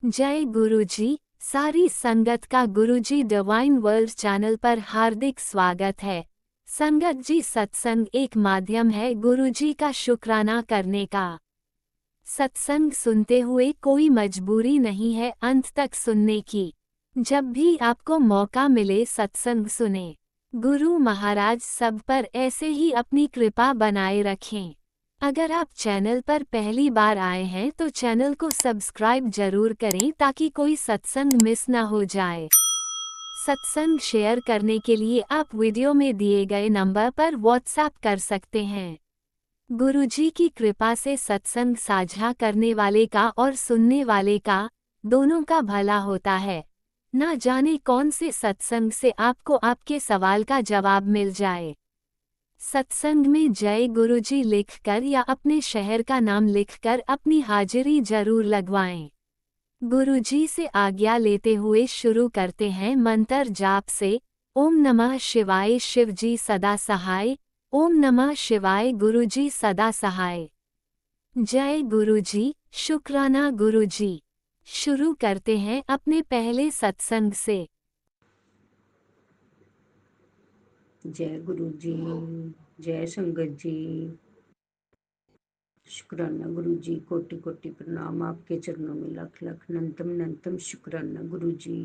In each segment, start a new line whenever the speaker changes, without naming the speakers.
जय गुरुजी। सारी संगत का गुरुजी डिवाइन वर्ल्ड चैनल पर हार्दिक स्वागत है। संगत जी, सत्संग एक माध्यम है गुरुजी का शुक्राना करने का। सत्संग सुनते हुए कोई मजबूरी नहीं है अंत तक सुनने की। जब भी आपको मौका मिले सत्संग सुने। गुरु महाराज सब पर ऐसे ही अपनी कृपा बनाए रखें। अगर आप चैनल पर पहली बार आए हैं तो चैनल को सब्सक्राइब जरूर करें ताकि कोई सत्संग मिस ना हो जाए। सत्संग शेयर करने के लिए आप वीडियो में दिए गए नंबर पर व्हाट्सएप कर सकते हैं। गुरुजी की कृपा से सत्संग साझा करने वाले का और सुनने वाले का दोनों का भला होता है। ना जाने कौन से सत्संग से आपको आपके सवाल का जवाब मिल जाए। सत्संग में जय गुरुजी लिखकर या अपने शहर का नाम लिखकर अपनी हाजिरी जरूर लगवाएं। गुरुजी से आज्ञा लेते हुए शुरू करते हैं मंत्र जाप से। ओम नमः शिवाय, शिवजी सदा सहाय। ओम नमः शिवाय, गुरुजी सदा सहाय। जय गुरुजी, शुक्राना गुरुजी। शुरू करते हैं अपने पहले सत्संग से।
जय गुरु जी, जय संगत जी। शुक्राना गुरु जी, कोटि कोटि प्रणाम। आपके चरणों में लख लख नंतम नंतम शुक्राना गुरु जी।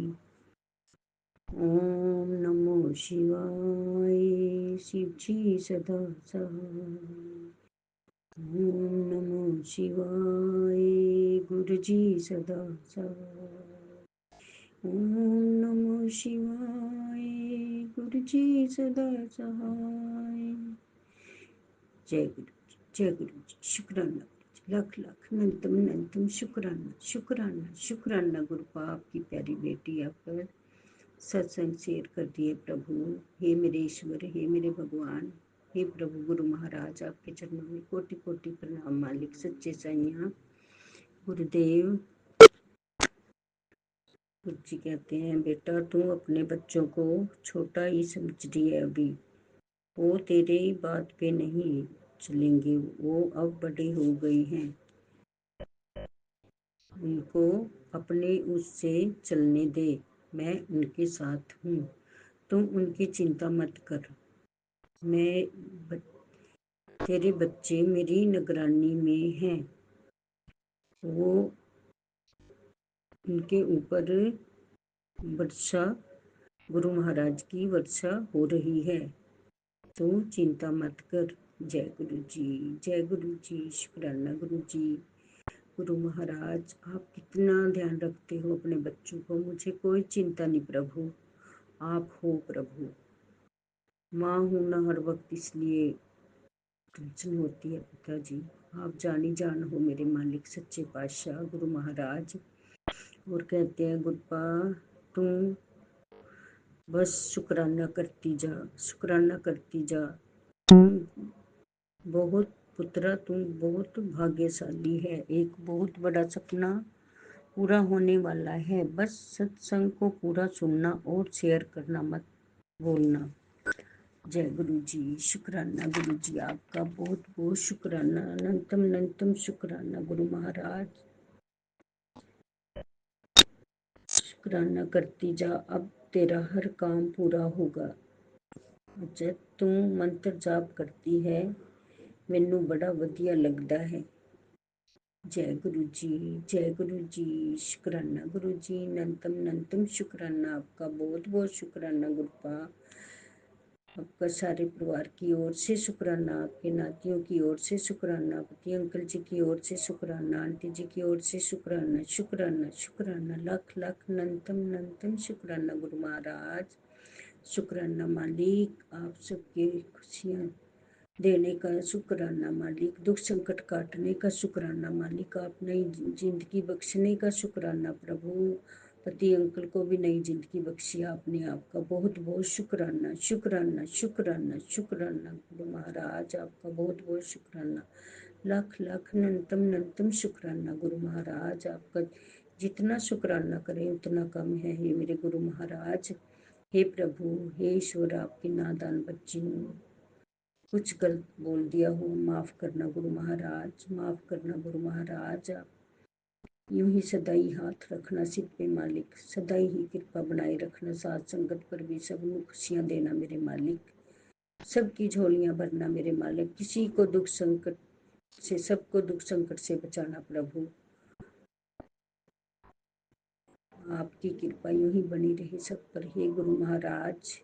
ओम नमो शिवाय, शिव जी सदा सहाय। ओम नमो शिवाय, गुरु जी सदा सहाय। ओम नमो शिवाय, गुरु जी सदा सहाय। जय गुरु जी, जय गुरु जी। शुक्राना लख लख नंतम नंतम शुक्राना शुक्राना शुक्राना। गुरु पाप की प्यारी बेटी आप पर सत्संग शेयर कर दिए प्रभु। हे मेरे ईश्वर, हे मेरे भगवान, हे प्रभु गुरु महाराज, आपके चरणों में कोटि कोटि प्रणाम। मालिक सच्चे साईं गुरुदेव। गुरु जी कहते हैं, बेटा तू अपने बच्चों को छोटा ही समझ रही है अभी। वो तेरे बात पे नहीं चलेंगे, वो अब बड़े हो गए हैं। उनको अपने उससे चलने दे, मैं उनके साथ हूँ। तुम उनकी चिंता मत कर। मैं तेरे बच्चे मेरी निगरानी में हैं। वो उनके ऊपर वर्षा, गुरु महाराज की वर्षा हो रही है। तू चिंता मत कर। जय गुरु जी, जय गुरु जी। शुक्राना गुरु जी। गुरु महाराज, आप कितना ध्यान रखते हो अपने बच्चों को। मुझे कोई चिंता नहीं प्रभु, आप हो प्रभु। माँ हूँ ना हर वक्त, इसलिए टेंशन होती है पिताजी। आप जानी जान हो मेरे मालिक सच्चे पातशाह गुरु महाराज। और कहते हैं गुरपा, तुम बस शुक्राना करती जा, शुक्राना करती जा। तुम बहुत पुत्रा, तुम बहुत भाग्यशाली है। एक बहुत बड़ा सपना पूरा होने वाला है। बस सत्संग को पूरा सुनना और शेयर करना मत भूलना। जय गुरु जी। शुक्राना गुरु जी, आपका बहुत बहुत शुक्राना, अनंतम अनंतम शुक्राना गुरु महाराज। शुक्राना करती जा, अब तेरा हर काम पूरा होगा। जब तू मंत्र जाप करती है मैनू बड़ा वधिया लगता है। जय गुरु जी, जय गुरु जी। शुक्राना गुरु जी, नंतम नंतम शुक्राना। आपका बहुत बहुत शुक्राना गुरुपा। आपका सारे परिवार की ओर से शुक्राना, आपके नातियों की ओर से शुक्राना, पति अंकल जी की ओर से शुक्राना, आंटी जी की ओर से शुक्राना शुक्राना शुक्राना। लख लख नंतम नंतम शुक्राना गुरु महाराज। शुक्राना मालिक, आप सबकी खुशियाँ देने का शुक्राना मालिक, दुख संकट काटने का शुक्राना मालिक, आप नई जिंदगी बख्शने का शुक्राना प्रभु। पति अंकल को भी नई जिंदगी बख्शी आपने, आपका बहुत बहुत शुक्राना शुक्राना शुक्राना शुक्राना गुरु महाराज। आपका बहुत बहुत शुक्राना, लाख लाख नंतम नंतम शुक्राना गुरु महाराज। आपका जितना शुक्राना करें उतना कम है। हे मेरे गुरु महाराज, हे प्रभु, हे ईश्वर, आपकी नादान बच्ची हूँ, कुछ गलत बोल दिया हो माफ़ करना गुरु महाराज, माफ़ करना गुरु महाराज। यूं ही सदाई हाथ रखना सिर पे मालिक, सदाई ही कृपा बनाए रखना साथ संगत पर भी, सबनों खुशियां देना मेरे मालिक, सबकी झोलियां भरना मेरे मालिक, किसी को दुख संकट से, सबको दुख संकट से बचाना प्रभु। आपकी कृपा यूं ही बनी रहे सब पर, हे गुरु महाराज।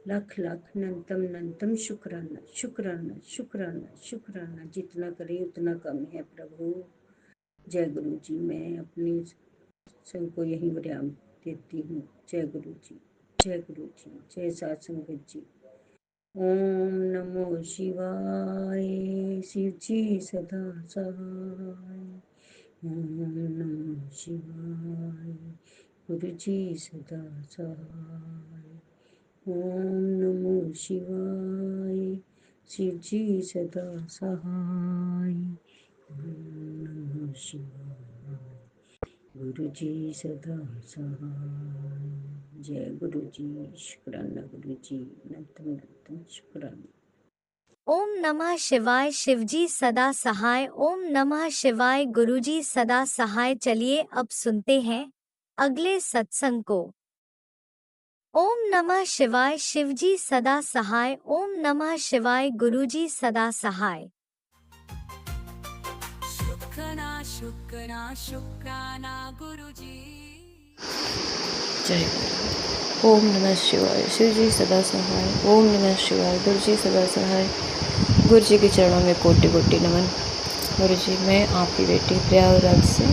लाख लाख नंतम नंतम शुक्राना शुक्राना शुक्राना शुक्राना, जितना करें उतना कम है प्रभु। जय गुरु जी। मैं अपनी संग को यही विराम देती हूँ। जय गुरु जी, जय गुरु जी, जय सात संगत जी। ओम नमो शिवाय, शिव जी सदा सहाय। ओम नमो शिवाय, गुरु जी सदा सहाय। ओम नमो शिवाय, शिव जी सदा सहाय। ओम नमो शिवाय, गुरु जी सदा सहाय। जय गुरु जी। शुक्राना गुरु जी, नतम नतम शुक्राना।
ओम नमः शिवाय, शिवजी सदा सहाय। ओम नमः शिवाय, गुरुजी सदा सहाय। चलिए अब सुनते हैं अगले सत्संग को। ओम नमः शिवाय, शिवजी सदा सहाय। ओम नमः शिवाय, गुरुजी सदा सहाय।
शुक्राना शुक्राना शुक्राना गुरुजी।
जय गुरु। ओम नमः शिवाय, शिव जी सदा सहाय। ओम नमः शिवाय, गुरु जी सदा सहाय। गुरु जी के चरणों में कोटि कोटि नमन। गुरु जी, मैं आपकी बेटी प्रयागराज से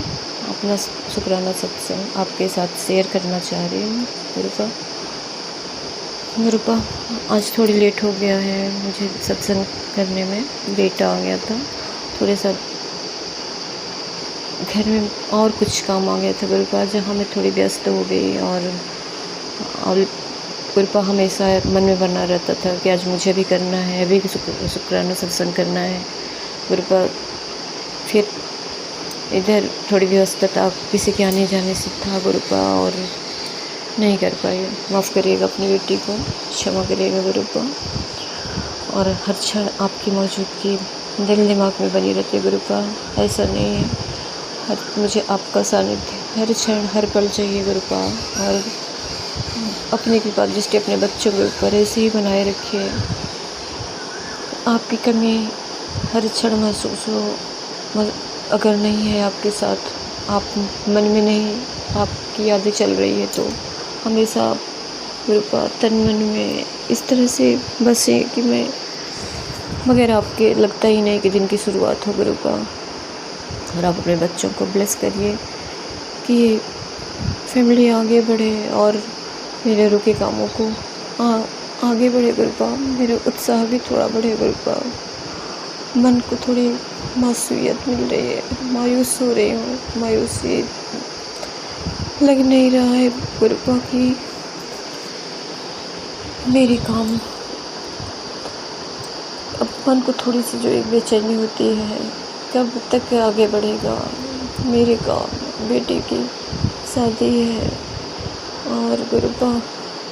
अपना शुक्राना सत्संग आपके साथ शेयर करना चाह रही हूँ। गुरुपा, आज थोड़ी लेट हो गया है मुझे सत्संग करने में, लेट आ गया था थोड़े सा, घर में और कुछ काम आ गया था गुरुपा, जहाँ मैं थोड़ी व्यस्त हो गई। और गुरुपा हमेशा मन में बना रहता था कि आज मुझे भी करना है, अभी शुक्राना सत्संग करना है गुरुपा। फिर इधर थोड़ी व्यस्तता किसी के आने जाने से था गुरुपा, और नहीं कर पाई। माफ़ करिएगा अपनी बेटी को, क्षमा करिएगा गुरुपा। और हर क्षण आपकी मौजूदगी दिल दिमाग में बनी रहती है गुरुपा, ऐसा नहीं है। मुझे आपका सानिध्य हर क्षण हर पल चाहिए गुरुपा। और अपनी कृपा दृष्टि अपने बच्चों के ऊपर ऐसे ही बनाए रखिए। आपकी कमी हर क्षण महसूस हो, अगर नहीं है आपके साथ, आप मन में नहीं, आपकी यादें चल रही है, तो हमेशा आप गुरुपा तन मन में इस तरह से बसे कि मैं मगर आपके लगता ही नहीं कि दिन की शुरुआत हो गुरुपा। और आप अपने बच्चों को ब्लेस करिए कि फैमिली आगे बढ़े और मेरे रुके कामों को आगे बढ़े गुरुपा। मेरे उत्साह भी थोड़ा बढ़े गुरुपा। मन को थोड़ी मासूमियत मिल रही है, मायूस हो रही हूँ, मायूसी लग नहीं रहा है गुरुपा कि मेरे काम, अब मन को थोड़ी सी जो एक बेचैनी होती है, कब तक आगे बढ़ेगा मेरे काम। बेटी की शादी है और गुरुपा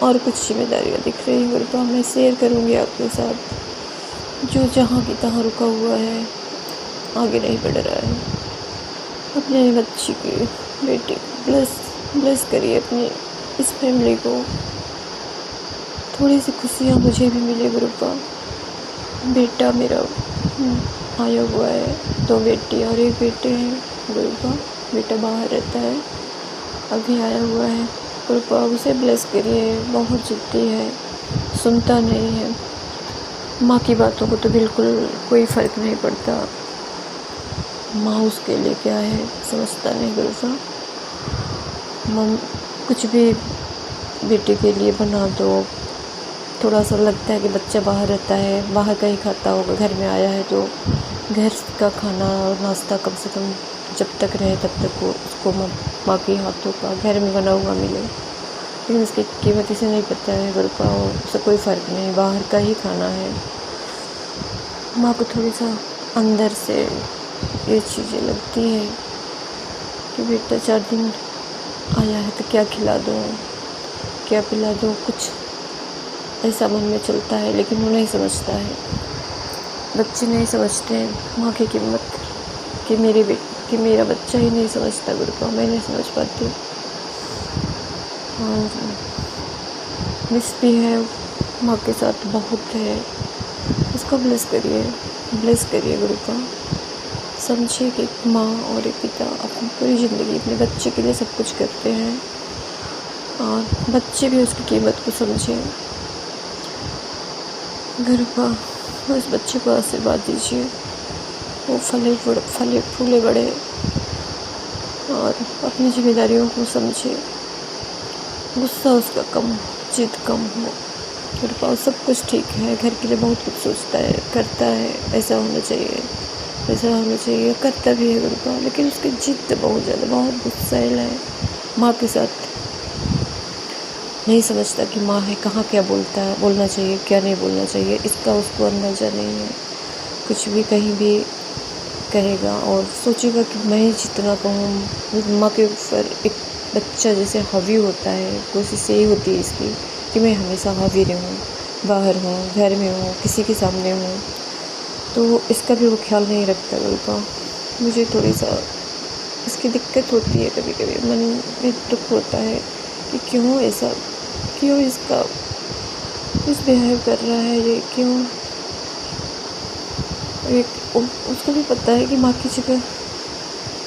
और कुछ जिम्मेदारियाँ दिख रही हैं गुरुपा। मैं शेयर करूँगी आपके साथ, जो जहाँ की तहाँ रुका हुआ है, आगे नहीं बढ़ रहा है। अपने बच्ची की, बेटी ब्लेस करिए अपनी इस फैमिली को। थोड़ी सी खुशियाँ मुझे भी मिले गुरुपा। बेटा मेरा आया हुआ है, 2 बेटी और 1 बेटे हैं गुरुपा। बेटा बाहर रहता है, अभी आया हुआ है गुरुपा। उसे ब्लेस करिए, बहुत जिद्दी है, सुनता नहीं है। माँ की बातों को तो बिल्कुल कोई फ़र्क नहीं पड़ता, माँ उसके लिए क्या है समझता नहीं गुरुपा। मम कुछ भी बेटे के लिए बना दो, थोड़ा सा लगता है कि बच्चा बाहर रहता है, बाहर का ही खाता होगा, घर में आया है तो घर का खाना और नाश्ता कम से कम जब तक रहे तब तक वो उसको माँ के हाथों का घर में बना हुआ मिले। लेकिन उसकी कीमत इसे नहीं पता है गुरुपा, उससे कोई फ़र्क नहीं, बाहर का ही खाना है। माँ को थोड़ी सा अंदर से ये चीज़ें लगती हैं कि बेटा 4 दिन आया है तो क्या खिला दूँ, क्या पिला दूँ, कुछ ऐसा मन में चलता है। लेकिन वो नहीं समझता है, बच्चे नहीं समझते हैं माँ की कीमत कि मेरी कि मेरा बच्चा ही नहीं समझता गुरुपा, मैं नहीं समझ पाती। और मिस भी है, माँ के साथ बहुत है। उसको ब्लेस करिए गुरुपा। समझिए कि एक माँ और एक पिता अपनी पूरी ज़िंदगी अपने बच्चे के लिए सब कुछ करते हैं, और बच्चे भी उसकी कीमत को समझें। गुरुपा उस बच्चे को आशीर्वाद दीजिए, वो फले फूले बढ़े और अपनी जिम्मेदारियों को समझे, गुस्सा उसका कम, जिद कम हो। गुरुपा सब कुछ ठीक है, घर के लिए बहुत कुछ सोचता है, करता है, ऐसा होना चाहिए, करता भी है गुरुपा, लेकिन उसकी जिद बहुत ज़्यादा, बहुत गुस्सैल है। माँ के साथ नहीं समझता कि माँ है, कहाँ क्या बोलना चाहिए, क्या नहीं बोलना चाहिए, इसका उसको अंदाज़ा नहीं है। कुछ भी कहीं भी कहेगा और सोचेगा कि मैं ही जितना कहूँ। माँ के ऊपर एक बच्चा जैसे हावी होता है, कोशिश यही होती है इसकी कि मैं हमेशा हावी रहूँ, बाहर हूँ, घर में हूँ, किसी के सामने हूँ, तो इसका भी वो ख्याल नहीं रखता गुरुपा। मुझे थोड़ी सा इसकी दिक्कत होती है, कभी कभी मन में दुख होता है कि क्यों इसका मिसबिहेव कर रहा है ये, क्यों। उसको भी पता है कि माँ की जगह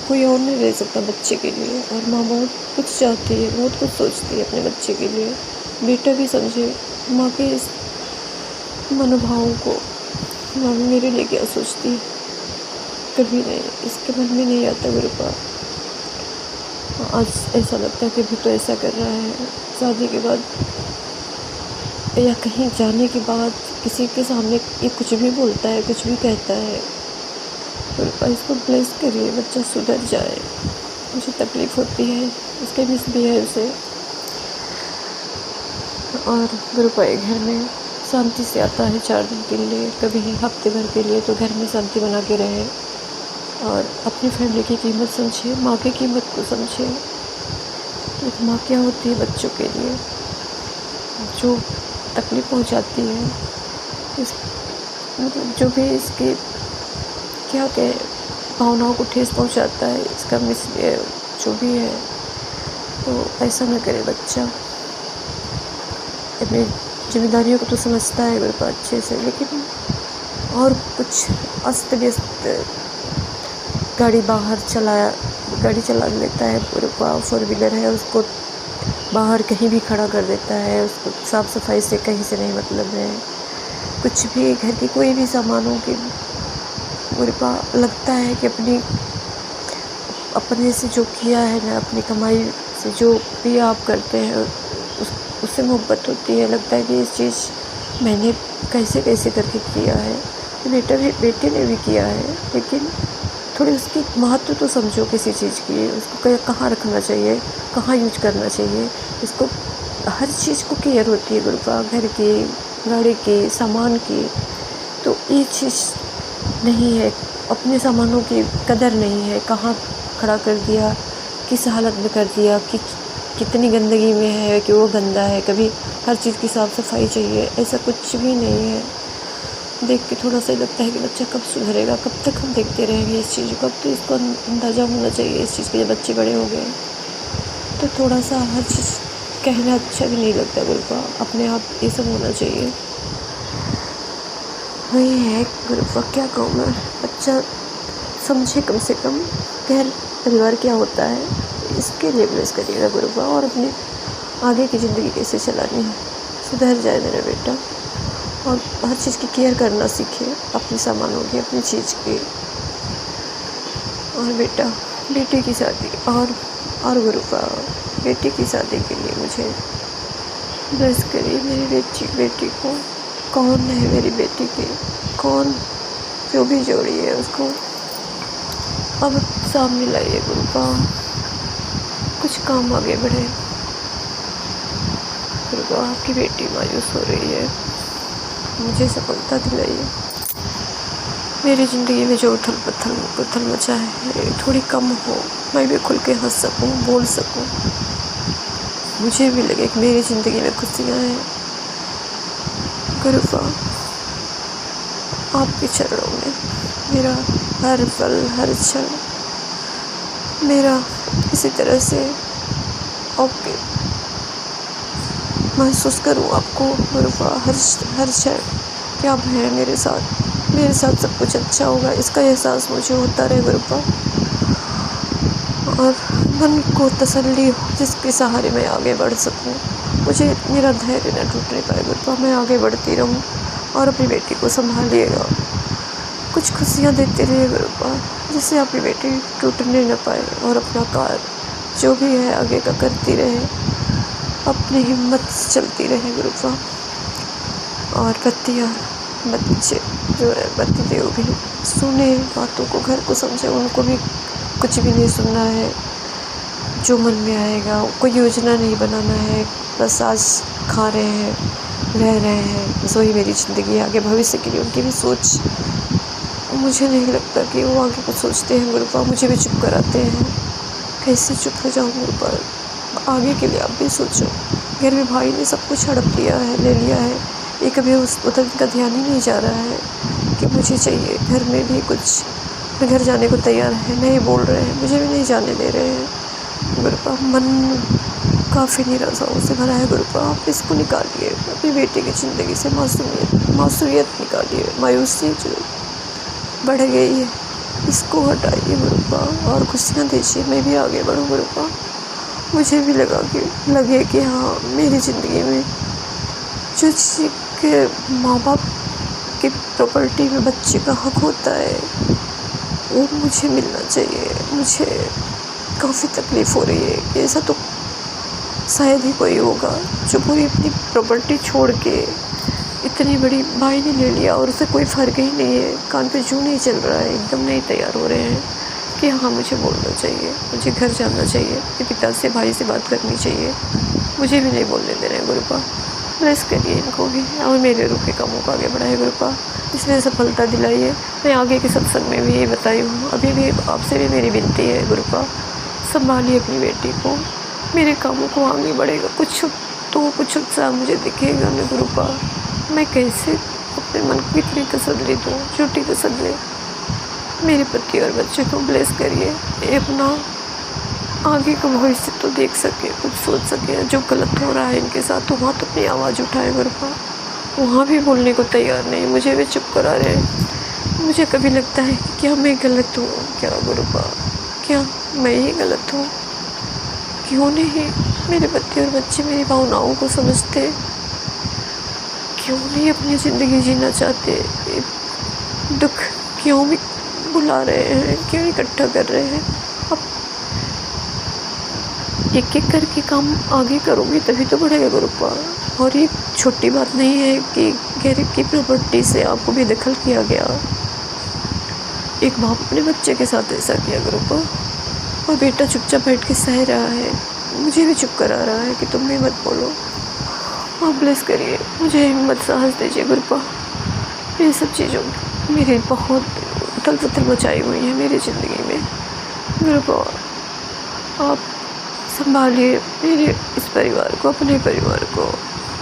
कोई और नहीं रह सकता बच्चे के लिए, और माँ बहुत कुछ चाहती है, बहुत कुछ सोचती है अपने बच्चे के लिए। बेटा भी समझे माँ के इस मनोभावों को, माँ भी मेरे लिए क्या सोचती है, कभी नहीं, इसके मन में नहीं आता गुरुपा। आज ऐसा लगता है कि भी तो ऐसा कर रहा है, शादी के बाद या कहीं जाने के बाद किसी के सामने ये कुछ भी बोलता है, कुछ भी कहता है। गुरुपा इसको ब्लेस करिए, बच्चा सुधर जाए। मुझे तकलीफ़ होती है इसके मिसबिहेव से। और गुरुपा घर में शांति से आता है 4 दिन के लिए, कभी हफ्ते भर के लिए, तो घर में शांति बना के रहे और अपनी फैमिली की कीमत समझे, माँ की कीमत को समझे। एक माँ क्या होती है बच्चों के लिए, जो तकलीफ़ पहुँचाती है, मतलब जो भी इसके क्या कहे भावनाओं को ठेस पहुँचाता है, इसका मिसबिहेव जो भी है, तो ऐसा ना करे बच्चा। अपनी जिम्मेदारियों को तो समझता है गुरुपा अच्छे से, लेकिन और कुछ अस्त व्यस्त गाड़ी चला लेता है गुरुपा। 4 व्हीलर है, उसको बाहर कहीं भी खड़ा कर देता है, उसको साफ़ सफाई से कहीं से नहीं मतलब है। कुछ भी घर की कोई भी सामानों की गुरुपा लगता है कि अपने से जो किया है ना, अपनी कमाई से जो भी आप करते हैं उससे मोहब्बत होती है। लगता है कि इस चीज़ मैंने कैसे करके किया है, बेटे ने भी किया है, लेकिन थोड़ी उसकी महत्व तो समझो किसी चीज़ की, उसको कहाँ रखना चाहिए, कहाँ यूज करना चाहिए, इसको हर चीज़ को केयर होती है गुरुपा, घर की, गाड़ी की, सामान की। तो ये चीज़ नहीं है, अपने सामानों की कदर नहीं है, कहाँ खड़ा कर दिया, किस हालत में कर दिया, कि कितनी गंदगी में है, कि वो गंदा है। कभी हर चीज़ की साफ़ सफाई चाहिए, ऐसा कुछ भी नहीं है। देख के थोड़ा सा लगता है कि बच्चा कब सुधरेगा, कब तक हम देखते रहेंगे इस चीज़ को। कब तो इसको अंदाज़ा होना चाहिए इस चीज़ के, जब बच्चे बड़े हो गए तो थोड़ा सा हर चीज़ कहना अच्छा भी नहीं लगता गुरुपा, अपने आप ये सब होना चाहिए। वही है गुरुपा, क्या कहूँ मैं, बच्चा समझे कम से कम घर परिवार क्या होता है, इसके लिए ब्लेस करिएगा गुरुपा। और अपनी आगे की ज़िंदगी कैसे चलानी है, सुधर जाए मेरा बेटा, और हर चीज़ की केयर करना सीखे, अपने सामानों की, अपनी चीज़ की। और बेटे की शादी और गुरुपा, बेटे की शादी के लिए मुझे ब्लेस करिए मेरी बेटी को। कौन है मेरी बेटी की, कौन, जो भी जोड़ी है उसको अब सामने लाइए गुरुपा, कुछ काम आगे बढ़े गुरुपा। आपकी बेटी मायूस हो रही है, मुझे सफलता दिलाइए। मेरी ज़िंदगी में जो उथल पुथल मचा है थोड़ी कम हो, मैं भी खुल के हंस सकूं, बोल सकूं, मुझे भी लगे कि मेरी ज़िंदगी में खुशियाँ हैं गुरुपा। आपके चरणों में मेरा हर पल हर क्षण मेरा किसी तरह से ओके महसूस करूँ आपको गुरुपा हर क्षण कि आप हैं मेरे साथ सब कुछ अच्छा होगा, इसका एहसास मुझे होता रहे गुरुपा। और मन को तसल्ली हो जिसके सहारे मैं आगे बढ़ सकूं। मुझे मेरा धैर्य न टूटने पाए गुरुपा, मैं आगे बढ़ती रहूं और अपनी बेटी को संभालिएगा, कुछ खुशियाँ देते रहिए गुरुपा, जिससे अपनी बेटी टूटने न पाए और अपना कार्य जो भी है आगे का करती रहे, अपनी हिम्मत से चलती रहे गुरुपा। और बच्चे जो है पति देव भी सुने बातों को, घर को समझे, उनको भी कुछ भी नहीं सुनना है, जो मन में आएगा कोई योजना नहीं बनाना है, बस आज खा रहे हैं, रह रहे हैं, बस वही मेरी ज़िंदगी है। आगे भविष्य के लिए उनकी भी सोच, मुझे नहीं लगता कि वो आगे कुछ सोचते हैं गुरुपा, मुझे भी चुप कराते हैं। कैसे चुप हो जाऊँ गुरुपा, आगे के लिए आप भी सोचो। घर में भाई ने सब कुछ हड़प लिया है, ले लिया है, ये कभी उधर का ध्यान ही नहीं जा रहा है कि मुझे चाहिए। घर में भी कुछ घर जाने को तैयार है, नहीं बोल रहे हैं, मुझे भी नहीं जाने दे रहे हैं गुरुपा। मन काफ़ी निराशाओं से भरा है गुरुपा, आप इसको निकालिए अपनी बेटी की ज़िंदगी से, मासूमियत निकालिए, मायूसी जो बढ़ गई है इसको हटाइए गुरुपा और खुशियाँ दीजिए। मैं भी आगे बढ़ूँ गुरुपा, मुझे भी लगे कि हाँ मेरी ज़िंदगी में जो चीज़ के माँ बाप की प्रॉपर्टी में बच्चे का हक होता है वो मुझे मिलना चाहिए। मुझे काफ़ी तकलीफ़ हो रही है कि ऐसा तो शायद ही कोई होगा जो पूरी अपनी प्रॉपर्टी छोड़ के, इतनी बड़ी भाई ने ले लिया और उसे कोई फ़र्क ही नहीं है, कान पे जूं नहीं चल रहा है, एकदम नहीं तैयार हो रहे हैं कि हाँ मुझे बोलना चाहिए, मुझे घर जाना चाहिए, अपने पिता से भाई से बात करनी चाहिए, मुझे भी नहीं बोलने दे रहे हैं गुरुपा। ब्लेस करिए इनको भी और मेरे रूप के कामों को आगे बढ़ाए गुरुपा, इसलिए सफलता दिलाइए। मैं आगे के सत्संग में भी ये बताई हूँ, अभी भी आपसे भी मेरी विनती है गुरुपा, संभालिए अपनी बेटी को, मेरे कामों को आगे बढ़ेगा, कुछ उत्साह मुझे दिखेगा न गुरुपा। मैं कैसे अपने मन को इतनी तसल्ली दूँ, झूठी तसल्ली। मेरे पति और बच्चे को ब्लेस करिए, ये अपना आगे का भविष्य तो देख सके, कुछ सोच सके। जो गलत हो रहा है इनके साथ तो वहाँ तो अपनी आवाज़ उठाए गुरुपा, वहाँ भी बोलने को तैयार नहीं, मुझे भी चुप करा रहे हैं। मुझे कभी लगता है कि क्या मैं गलत हूँ क्या गुरुपा, क्या मैं ही गलत हूँ? क्यों नहीं मेरे पति और बच्चे मेरी भावनाओं को समझते? क्यों नहीं अपनी ज़िंदगी जीना चाहते? दुख क्यों भी बुला रहे हैं, क्यों इकट्ठा कर रहे हैं? अब एक एक करके काम आगे करोगे तभी तो बढ़ेगा गुरुपा। और ये छोटी बात नहीं है कि घर की प्रॉपर्टी से आपको बेदखल किया गया। एक बाप अपने बच्चे के साथ ऐसा किया गुरुपा और बेटा चुपचाप बैठ के सह रहा है, मुझे भी चुप करा रहा है कि तुम भी मत बोलो। आप ब्लेस करिए, मुझे हिम्मत साहस दीजिए गुरुपा। ये सब चीज़ों मेरी बहुत उथल पुथल मचाई हुई है मेरी ज़िंदगी में गुरुपा। आप संभालिए मेरे इस परिवार को, अपने परिवार को,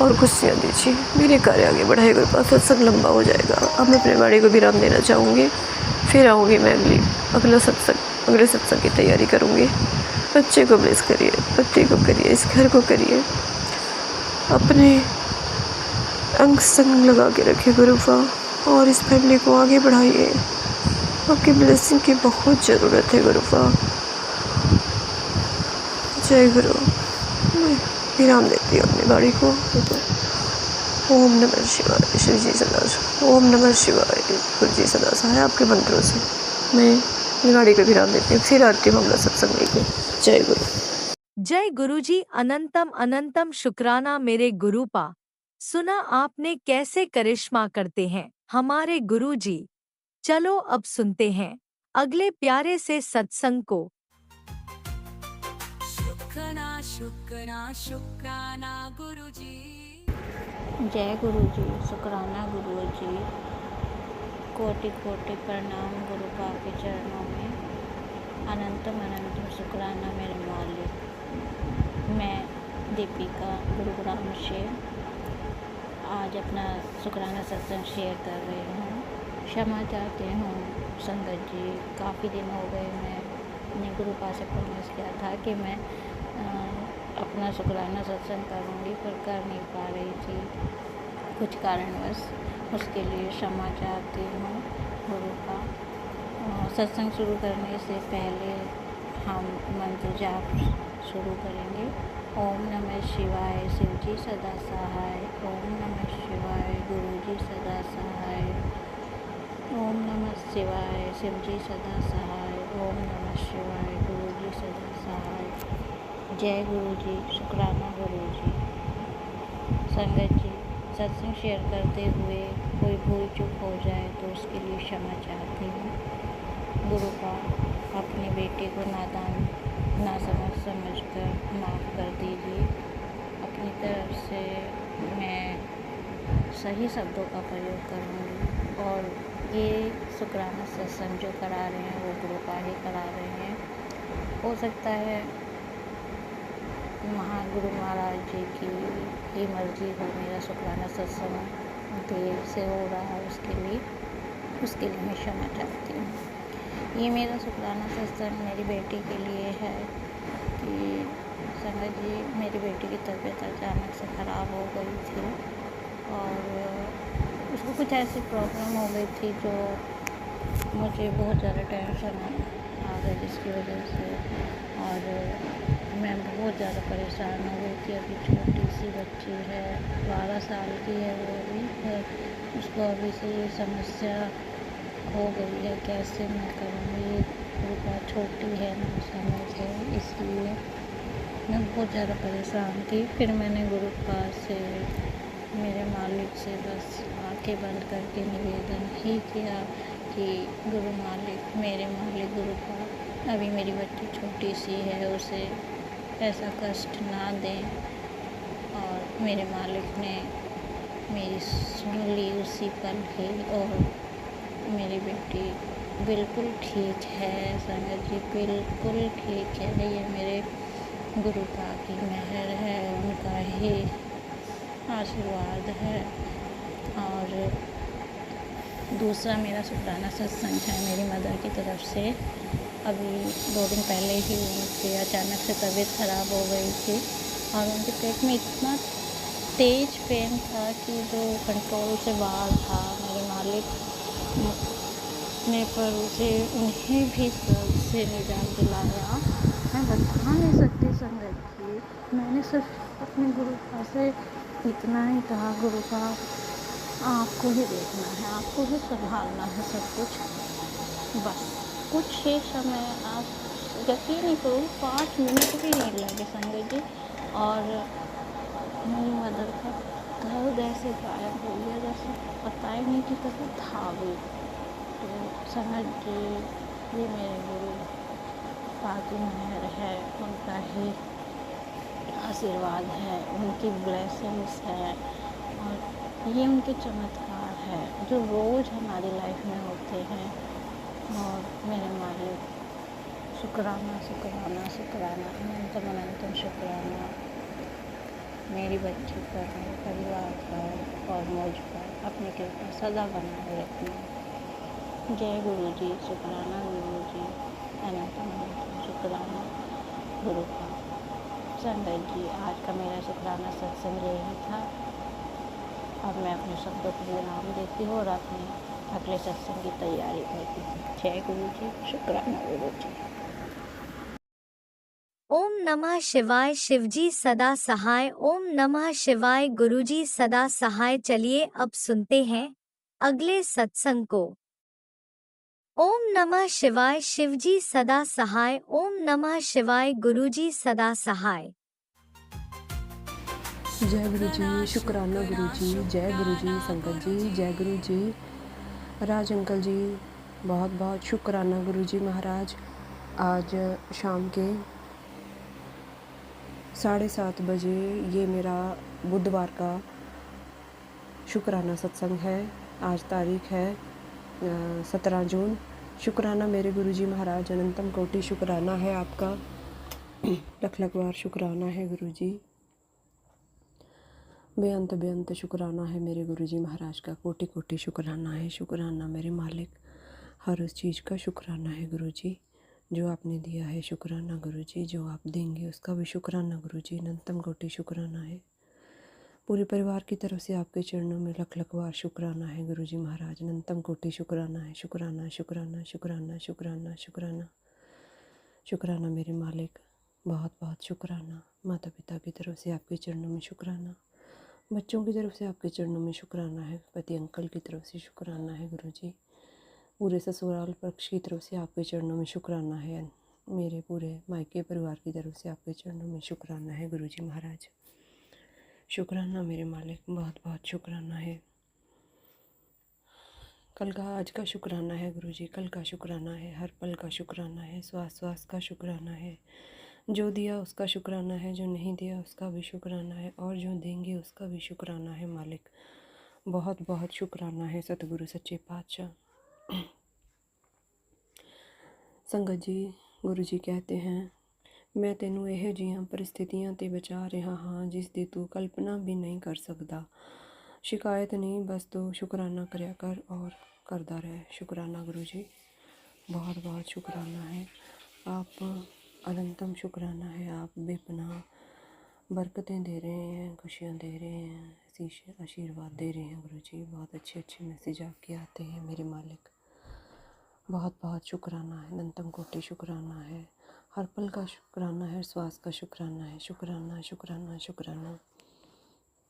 और खुशियाँ दीजिए, मेरे कार्य आगे बढ़ाए गुरुपा। सत्संग लंबा हो जाएगा, अब मैं अपने बाड़ी को विराम देना चाहूँगी, फिर आऊँगी मैं अगले सत्संग की तैयारी करूँगी। बच्चे को ब्लेस करिए, पति को करिए, इस घर को करिए, अपने अंग संग लगा के रखिए गुरुपा और इस फैमिली को आगे बढ़ाइए। आपकी ब्लेसिंग की बहुत ज़रूरत है गुरुपा। जय गुरु। मैं विराम देती हूँ अपनी बाड़ी को। ओम नमः शिवाय, शिव जी सदा। ओम नमः शिवाय, गुरु जी सदा सहाय। आपके मंत्रों से मैं अपनी गाड़ी को विराम देती हूँ, फिर आती हूँ अगला सत्संग लेके। जय गुरु।
जय गुरुजी। अनंतम अनंतम शुक्राना मेरे गुरुपा। सुना आपने कैसे करिश्मा करते हैं हमारे गुरुजी। चलो अब सुनते हैं अगले प्यारे से सत्संग को।
शुक्राना गुरुजी।
जय गुरुजी, शुक्राना गुरुजी। कोटि कोटि प्रणाम गुरुपा के चरणों में। अनंतम अनंतम शुक्राना मेरे मालिक। मैं दीपिका गुरुग्राम से आज अपना शुक्राना सत्संग शेयर कर रही हूँ। क्षमा चाहती हूँ संगत जी, काफ़ी दिन हो गए मैं अपने गुरुपा से प्रॉमिस किया था कि मैं अपना शुक्राना सत्संग करूँगी, पर कर नहीं पा रही थी कुछ कारणवश। उसके लिए क्षमा चाहती हूँ गुरुपा। सत्संग शुरू करने से पहले हम मंत्र जाप शुरू करेंगे। ओम नमः शिवाय, शिवजी सदा सहाय। ओम नमः शिवाय, गुरुजी सदा सहाय। ओम नमः शिवाय, शिवजी सदा सहाय। ओम नमः शिवाय, गुरुजी सदा सहाय। जय गुरुजी, शुक्राना गुरुजी। संगत जी, सत्संग शेयर करते हुए कोई भूल चूक हो जाए तो उसके लिए क्षमा चाहती हूँ। गुरुपा, अपने बेटे को नादान ना समझकर माफ़ कर दीजिए। अपनी तरफ से मैं सही शब्दों का प्रयोग करूँगी, और ये शुक्राना सत्संग जो करा रहे हैं वो गुरुपा ही करा रहे हैं। हो सकता है महागुरु महाराज जी की ही मर्जी हो मेरा शुक्राना सत्संग देर से हो रहा है, उसके लिए मैं क्षमा चाहती हूँ। ये मेरा शुक्राना सत्संग मेरी बेटी के लिए है कि संगत जी, मेरी बेटी की तबीयत अचानक से ख़राब हो गई थी, और उसको कुछ ऐसी प्रॉब्लम हो गई थी जो मुझे बहुत ज़्यादा टेंशन आ गई, जिसकी वजह से और मैं बहुत ज़्यादा परेशान हो गई थी। अभी छोटी सी बच्ची है, 12 साल की है वो अभी है, उसको अभी से ये समस्या हो गई है, कैसे मैं करूँगी। गुरुपा छोटी है ना समझ है, इसलिए मैं बहुत ज़्यादा परेशान थी। फिर मैंने गुरुपा से, मेरे मालिक से बस आंखें बंद करके निवेदन ही किया कि गुरु मालिक, मेरे मालिक गुरुपा, अभी मेरी बच्ची छोटी सी है, उसे ऐसा कष्ट ना दें। और मेरे मालिक ने मेरी सुन ली उसी पल ही, और मेरी बेटी बिल्कुल ठीक है। संगत जी, बिल्कुल ठीक है। ये मेरे गुरुपा की मेहर है, उनका ही आशीर्वाद है। और दूसरा मेरा शुक्राना सत्संग है मेरी मदर की तरफ से। अभी 2 दिन पहले ही उनकी अचानक से तबीयत ख़राब हो गई थी, और उनके पेट में इतना तेज पेन था कि जो कंट्रोल से बाहर था। मेरे मालिक ने पर उसे उन्हें भी दर्द से निजात दिलाया। मैं बता नहीं सकती संगत जी, मैंने सिर्फ अपने गुरुपा से इतना ही कहा, गुरुपा आपको ही देखना है, आपको ही संभालना है सब कुछ, बस कुछ ही समय आप यकीन नहीं करो, 5 मिनट भी नहीं लगे संगत जी, और मेरी मदर का दर्द ऐसे गायब हो गया जैसे पता ही नहीं कि कभी था भी। तो संगत जी, ये मेरे गुरु पाकी मेहर है, उनका ही आशीर्वाद है, उनकी ब्लेसिंग्स है, और ये उनके चमत्कार है जो रोज़ हमारी लाइफ में होते हैं। और मेरे मालिक, शुक्राना शुक्राना शुक्राना, अनंतम अनंतम शुक्राना मेरी बच्ची पर, मेरे परिवार पर और मुझ पर अपनी कृपा सदा बनाए रखना। जय गुरु जी, शुक्राना गुरु जी, अनंतम अनंतम शुक्राना गुरु का। संगत जी, आज का मेरा शुक्राना सत्संग यही था। अब मैं अपने शब्दों को विराम देती हूँ और अपने अगले सत्संग की तैयारी करती हूँ। जय गुरु जी, शुक्राना गुरु जी।
ओम नमः शिवाय, शिवजी सदा सहाय। ओम नमः शिवाय, गुरुजी सदा सहाय। चलिए अब सुनते हैं अगले सत्संग को। ओम नमः शिवाय, शिवजी सदा सहाय। ओम नमः शिवाय, गुरुजी सदा सहाय।
जय गुरु जी, शुक्राना गुरु जी। जय गुरु जी। संगत जी, जय गुरु जी। राज अंकल जी, बहुत बहुत शुक्राना गुरु जी महाराज। आज शाम के 7:30 बजे ये मेरा बुधवार का शुक्राना सत्संग है। आज तारीख है 17 जून। शुक्राना मेरे गुरुजी महाराज, अनंतम कोटि शुक्राना है आपका। लख लख बार शुक्राना है गुरुजी, बेअंत बेअंत शुक्राना है मेरे गुरुजी महाराज का। कोटि कोटि शुक्राना है। शुक्राना मेरे मालिक, हर उस चीज़ का शुक्राना है गुरुजी जो आपने दिया है शुक्राना गुरुजी, जो आप देंगे उसका भी शुक्राना गुरुजी, अनंतम कोटि शुक्राना है। पूरे परिवार की तरफ से आपके चरणों में लख लख बार शुक्राना है गुरुजी महाराज, अनंतम कोटि शुक्राना है। शुक्राना शुक्राना शुक्राना शुक्राना शुक्राना शुक्राना मेरे मालिक, बहुत बहुत शुक्राना। माता पिता की तरफ से आपके चरणों में शुक्राना, बच्चों की तरफ से आपके चरणों में शुक्राना है, पति अंकल की तरफ से शुक्राना है गुरुजी, पूरे ससुराल पक्ष की तरफ से आपके चरणों में शुक्राना है, मेरे पूरे मायके परिवार की तरफ से आपके चरणों में शुक्राना है गुरुजी महाराज। शुक्राना मेरे मालिक, बहुत बहुत शुक्राना है। कल का आज का शुक्राना है गुरुजी, कल का शुक्राना है, हर पल का शुक्राना है, श्वास श्वास का शुक्राना है। जो दिया उसका शुक्राना है, जो नहीं दिया उसका भी शुक्राना है, और जो देंगे उसका भी शुक्राना है मालिक। बहुत बहुत शुक्राना है सतगुरु सच्चे पातशाह। संगत जी, गुरु जी कहते हैं, मैं तेनू ਇਹੋ ਜਿਹੀਆਂ परिस्थितियां ते बचा रहा हाँ जिस दी तू कल्पना भी नहीं कर सकता। शिकायत नहीं, बस तो शुक्राना करया कर और करता रहे। शुक्राना गुरु जी, बहुत बहुत शुक्राना है। आप अनंतम शुक्राना है, आप बेपनाह बरकतें दे रहे हैं, खुशियाँ दे रहे हैं, आशीर्वाद दे रहे हैं गुरु जी। बहुत अच्छे अच्छे मैसेज आपके आते हैं मेरे मालिक, बहुत बहुत शुक्राना है, अनंतम कोटि शुक्राना है, हर पल का शुक्राना है, श्वास का शुक्राना है। शुक्राना शुक्राना शुक्राना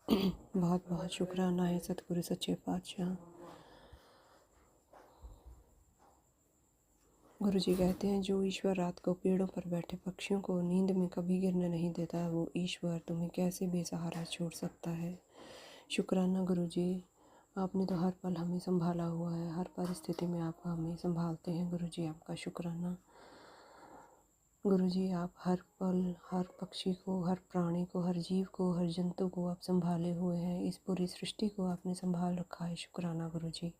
बहुत बहुत शुक्राना है सतगुरु सच्चे पातशाह। गुरु जी कहते हैं, जो ईश्वर रात को पेड़ों पर बैठे पक्षियों को नींद में कभी गिरने नहीं देता, वो ईश्वर तुम्हें कैसे बेसहारा छोड़ सकता है। शुक्राना गुरु जी, आपने तो हर पल हमें संभाला हुआ है, हर परिस्थिति में आप हमें संभालते हैं गुरु जी, आपका शुक्राना। गुरु जी, आप हर पल हर पक्षी को, हर प्राणी को, हर जीव को, हर जंतु को आप संभाले हुए हैं, इस पूरी सृष्टि को आपने संभाल रखा है। शुक्राना गुरु जी।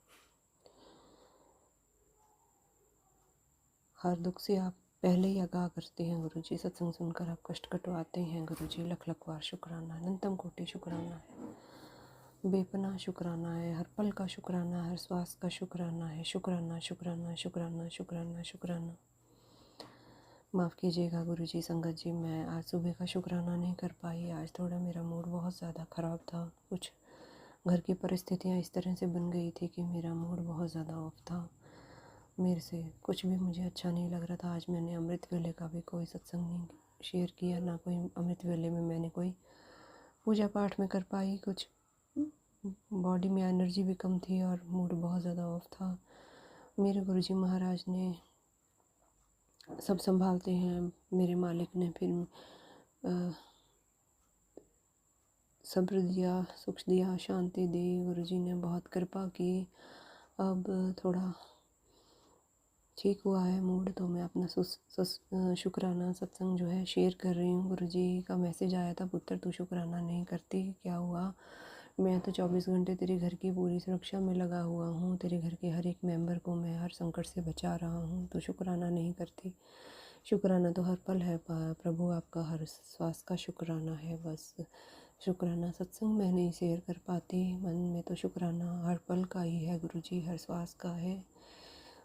हर दुख से आप पहले ही आगाह करते हैं गुरु जी, सत्संग सुनकर आप कष्ट कटवाते हैं गुरु जी। लख लख बार शुक्राना, अनंतम कोटि शुक्राना है, बेपनाह शुक्राना है, हर पल का शुक्राना, हर श्वास का शुक्राना है। शुक्राना शुक्राना शुक्राना शुक्राना शुक्राना। माफ़ कीजिएगा गुरु जी, संगत जी, मैं आज सुबह का शुक्राना नहीं कर पाई। आज थोड़ा मेरा मूड बहुत ज़्यादा ख़राब था, कुछ घर की परिस्थितियाँ इस तरह से बन गई थी कि मेरा मूड बहुत ज़्यादा ऑफ था, मेरे से कुछ भी मुझे अच्छा नहीं लग रहा था। आज मैंने अमृत वेले का भी कोई सत्संग नहीं शेयर किया, ना कोई अमृत वेले में मैंने कोई पूजा पाठ में कर पाई, कुछ बॉडी में एनर्जी भी कम थी और मूड बहुत ज़्यादा ऑफ था। मेरे गुरुजी महाराज ने सब संभालते हैं, मेरे मालिक ने फिर सब्र दिया, सुख दिया, शांति दी। गुरुजी ने बहुत कृपा की, अब थोड़ा ठीक हुआ है मूड, तो मैं अपना शुक्राना सत्संग जो है शेयर कर रही हूँ। गुरुजी का मैसेज आया था, पुत्र तू शुक्राना नहीं करती, क्या हुआ? मैं तो 24 घंटे तेरे घर की पूरी सुरक्षा में लगा हुआ हूँ, तेरे घर के हर एक मेंबर को मैं हर संकट से बचा रहा हूँ, तो शुक्राना नहीं करती। शुक्राना तो हर पल है प्रभु, आपका हर श्वास का शुक्राना है। बस शुक्राना सत्संग मैं नहीं शेयर कर पाती, मन में तो शुक्राना हर पल का ही है गुरुजी, हर श्वास का है।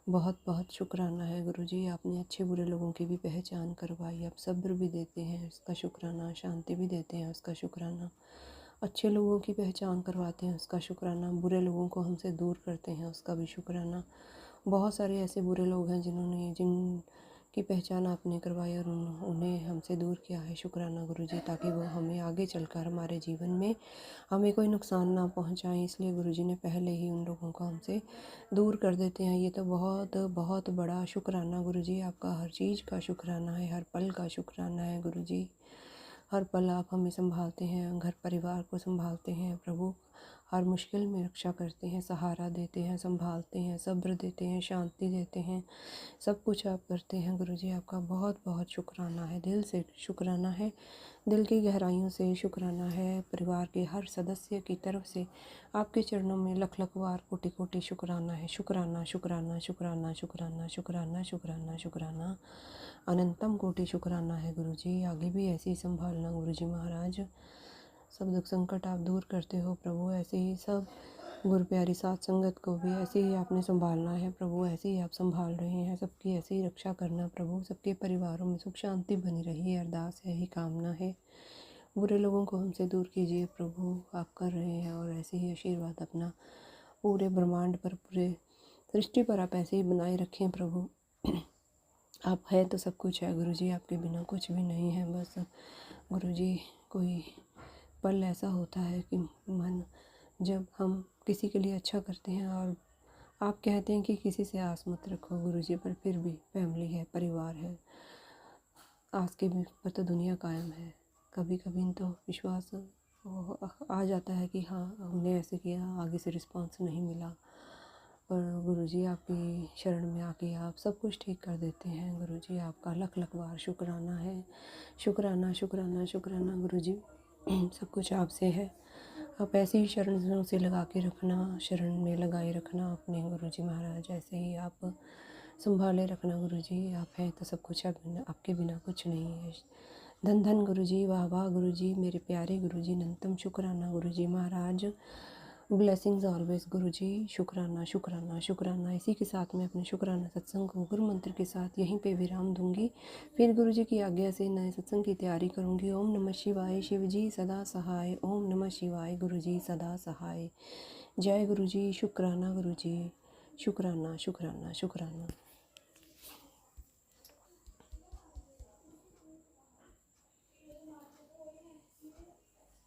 बहुत बहुत शुक्राना है गुरुजी, आपने अच्छे बुरे लोगों की भी पहचान करवाई, आप सब्र भी देते हैं उसका शुक्राना, शांति भी देते हैं उसका शुक्राना, अच्छे लोगों की पहचान करवाते हैं उसका शुक्राना, बुरे लोगों को हमसे दूर करते हैं उसका भी शुक्राना। बहुत सारे ऐसे बुरे लोग हैं जिनकी पहचान आपने करवाई और उन्हें हमसे दूर किया है। शुक्राना गुरुजी, ताकि वो हमें आगे चलकर हमारे जीवन में हमें कोई नुकसान ना पहुंचाएं, इसलिए गुरुजी ने पहले ही उन लोगों को हमसे दूर कर देते हैं। ये तो बहुत बहुत बड़ा शुक्राना गुरुजी, आपका हर चीज़ का शुक्राना है, हर पल का शुक्राना है गुरुजी। हर पल आप हमें संभालते हैं, घर परिवार को संभालते हैं प्रभु, हर मुश्किल में रक्षा करते हैं, सहारा देते हैं, संभालते हैं, सब्र देते हैं, शांति देते हैं, सब कुछ आप करते हैं गुरुजी। आपका बहुत बहुत शुक्राना है, दिल से शुक्राना है, दिल की गहराइयों से शुक्राना है। परिवार के हर सदस्य की तरफ से आपके चरणों में लख लख बार कोटि कोटि शुक्राना है। शुक्राना शुक्राना शुक्राना शुक्राना शुक्राना शुक्राना शुक्राना, अनंतम कोटि शुक्राना है गुरुजी। आगे भी ऐसे ही संभालना गुरुजी महाराज, सब दुख संकट आप दूर करते हो प्रभु, ऐसे ही सब गुरु प्यारी साथ संगत को भी ऐसे ही आपने संभालना है प्रभु, ऐसे ही आप संभाल रहे हैं, सबकी ऐसे ही रक्षा करना प्रभु, सबके परिवारों में सुख शांति बनी रही, अरदास है ही कामना है। बुरे लोगों को हमसे दूर कीजिए प्रभु, आप कर रहे हैं, और ऐसे ही आशीर्वाद अपना पूरे ब्रह्मांड पर, पूरे सृष्टि पर आप ऐसे ही बनाए रखें प्रभु। आप है तो सब कुछ है गुरुजी, आपके बिना कुछ भी नहीं है। बस गुरुजी कोई पल ऐसा होता है कि मन, जब हम किसी के लिए अच्छा करते हैं और आप कहते हैं कि किसी से आस मत रखो गुरुजी, पर फिर भी फैमिली है, परिवार है, आस के पर तो दुनिया कायम है। कभी कभी तो विश्वास आ जाता है कि हाँ हमने ऐसे किया, आगे से रिस्पांस नहीं मिला, पर गुरुजी आपकी शरण में आके आप सब कुछ ठीक कर देते हैं। गुरुजी आपका लख लख बार शुक्राना है, शुक्राना शुक्राना शुक्राना गुरुजी। सब कुछ आपसे है, आप ऐसे ही शरण से लगा के रखना, शरण में लगाए रखना अपने गुरुजी महाराज, ऐसे ही आप संभाले रखना गुरुजी। आप हैं तो सब कुछ, आपके बिना कुछ नहीं है। धन धन गुरुजी, वाह वाह गुरुजी, मेरे प्यारे गुरुजी, अनंतम शुक्राना गुरुजी महाराज। ब्लेसिंग्स ऑलवेज गुरुजी, शुक्राना शुक्राना शुक्राना। इसी के साथ मैं अपने शुक्राना सत्संग को गुरु मंत्र के साथ यहीं पे विराम दूंगी, फिर गुरुजी की आज्ञा से नए सत्संग की तैयारी करूंगी। ओम नमः शिवाय, शिवजी सदा सहाय। ओम नमः शिवाय, गुरुजी सदा सहाय। जय गुरुजी, शुक्राना गुरुजी, शुक्राना शुक्राना शुक्राना।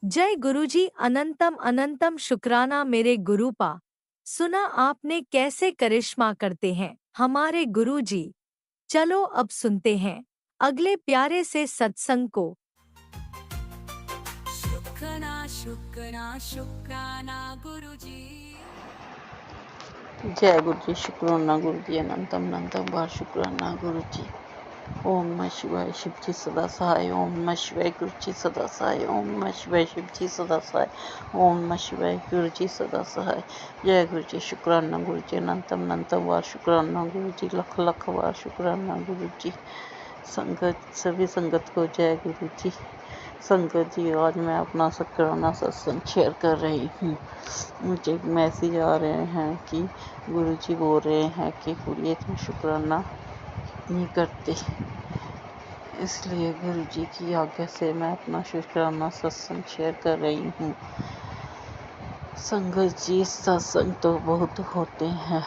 जय गुरुजी, अनंतम अनंतम शुक्राना मेरे गुरुपा। सुना आपने कैसे करिश्मा करते हैं हमारे गुरुजी। चलो अब सुनते हैं अगले प्यारे से सत्संग को।
शुक्राना शुक्राना शुक्राना गुरुजी।
जय गुरु जी, शुक्राना गुरु जी, अनंतम अनंतम बार शुक्राना गुरु जी। ओम नमः शिवाय, शिव जी सदा सहाय। ओम नमः शिवाय, गुरु जी सदा सहाय। ओम नमः शिवाय, शिव जी सदा सहाय। ओम नमः शिवाय, गुरु जी सदा सहाय। जय गुरु जी, शुक्राना गुरु जी, अनंतम अनंतम बार शुक्राना गुरु जी, लख लख बार शुक्राना गुरु जी। संगत, सभी संगत को जय गुरु जी। संगत जी, आज मैं अपना शुक्राना सत्संग शेयर कर रही हूँ। मुझे मैसेज आ रहे हैं कि गुरुजी बोल रहे हैं कि कुड़िए तुम शुक्राना नहीं करते, इसलिए गुरुजी की आज्ञा से मैं अपना शुक्राना सत्संग शेयर कर रही हूँ। संगत जी, सत्संग तो बहुत होते हैं,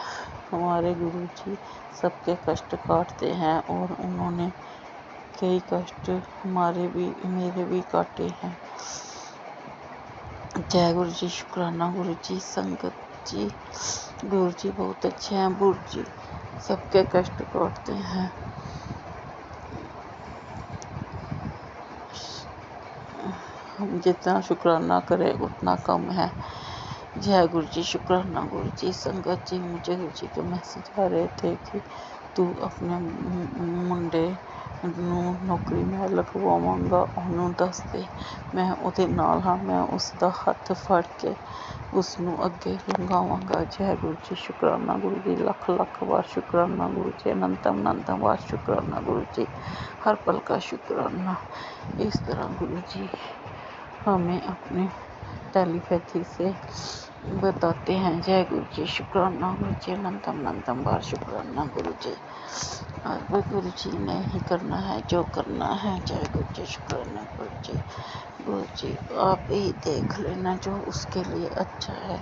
हमारे गुरुजी सबके कष्ट काटते हैं और उन्होंने कई कष्ट मेरे भी काटे हैं। जय गुरु जी, शुक्राना गुरु जी। संगत जी, गुरु जी बहुत अच्छे हैं, गुरु जी सबके कष्ट काटते हैं। हम जितना शुक्राना करें उतना कम है। जय गुरु जी, शुक्राना गुरु जी। संगत जी, मुझे गुरु जी के मैसेज आ रहे थे कि तू अपने मुंडे ਨੂੰ ਨੌਕਰੀ ਮੈਂ ਲਗਵਾਵਾਂਗਾ, ਉਹਨੂੰ ਦੱਸ ਦੇ ਮੈਂ ਉਹਦੇ ਨਾਲ ਹਾਂ, ਮੈਂ ਉਸ ਦਾ ਹੱਥ ਫੜ ਕੇ ਉਸ ਨੂੰ ਅੱਗੇ ਲੰਘਾਵਾਂਗਾ। ਜੈ ਗੁਰੂ ਜੀ, शुक्राना गुरु जी, लख लख बार शुक्राना गुरु जी, अनंतम अनंतम बार शुक्राना गुरु जी, हर पल का शुक्राना। इस तरह गुरु जी हमें अपने टेलीपैथी से बताते हैं। जय गुरु जी, शुक्राना गुरु जी, अनंतम अनंतम बार शुक्राना गुरु जी। अब गुरु जी ने ही करना है जो करना है। जय गुरु जी, शुक्राना गुरु जी। गुरु जी आप ही देख लेना जो उसके लिए अच्छा है,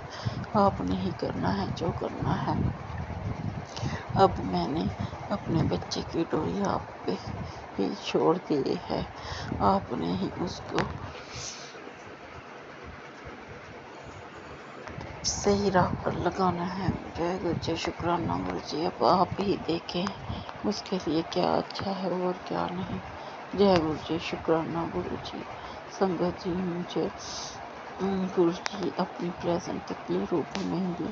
आपने ही करना है जो करना है। अब मैंने अपने बच्चे की डोरी आप पे ही छोड़ दी है, आपने ही उसको सही राह पर लगाना है। जय गुरु जी, शुक्राना गुरु जी। अब आप ही देखें उसके लिए क्या अच्छा है और क्या नहीं। जय गुरु जी, शुक्राना गुरु जी। संगत जी, मुझे गुरु जी अपनी प्रेजेंट तितली रूप में भी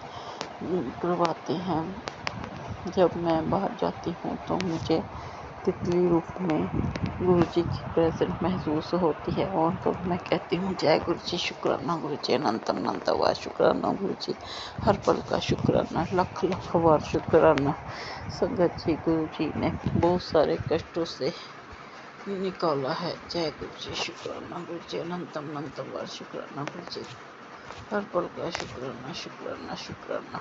करवाते हैं। जब मैं बाहर जाती हूँ तो मुझे तितली रूप में गुरु जी की प्रेजेंट महसूस होती है और तो मैं कहती हूँ जय गुरु जी, शुक्राना गुरु जी, अनंतम अनंत बार शुक्राना गुरु जी, हर पल का शुक्राना, लख लख बार शुक्राना। संगत जी, गुरु जी ने बहुत सारे कष्टों से निकाला है। जय गुरु जी, शुक्राना गुरु जी, अनंतम अनंत बार शुक्राना गुरु जी। हर पल का शुक्राना शुक्राना शुक्राना।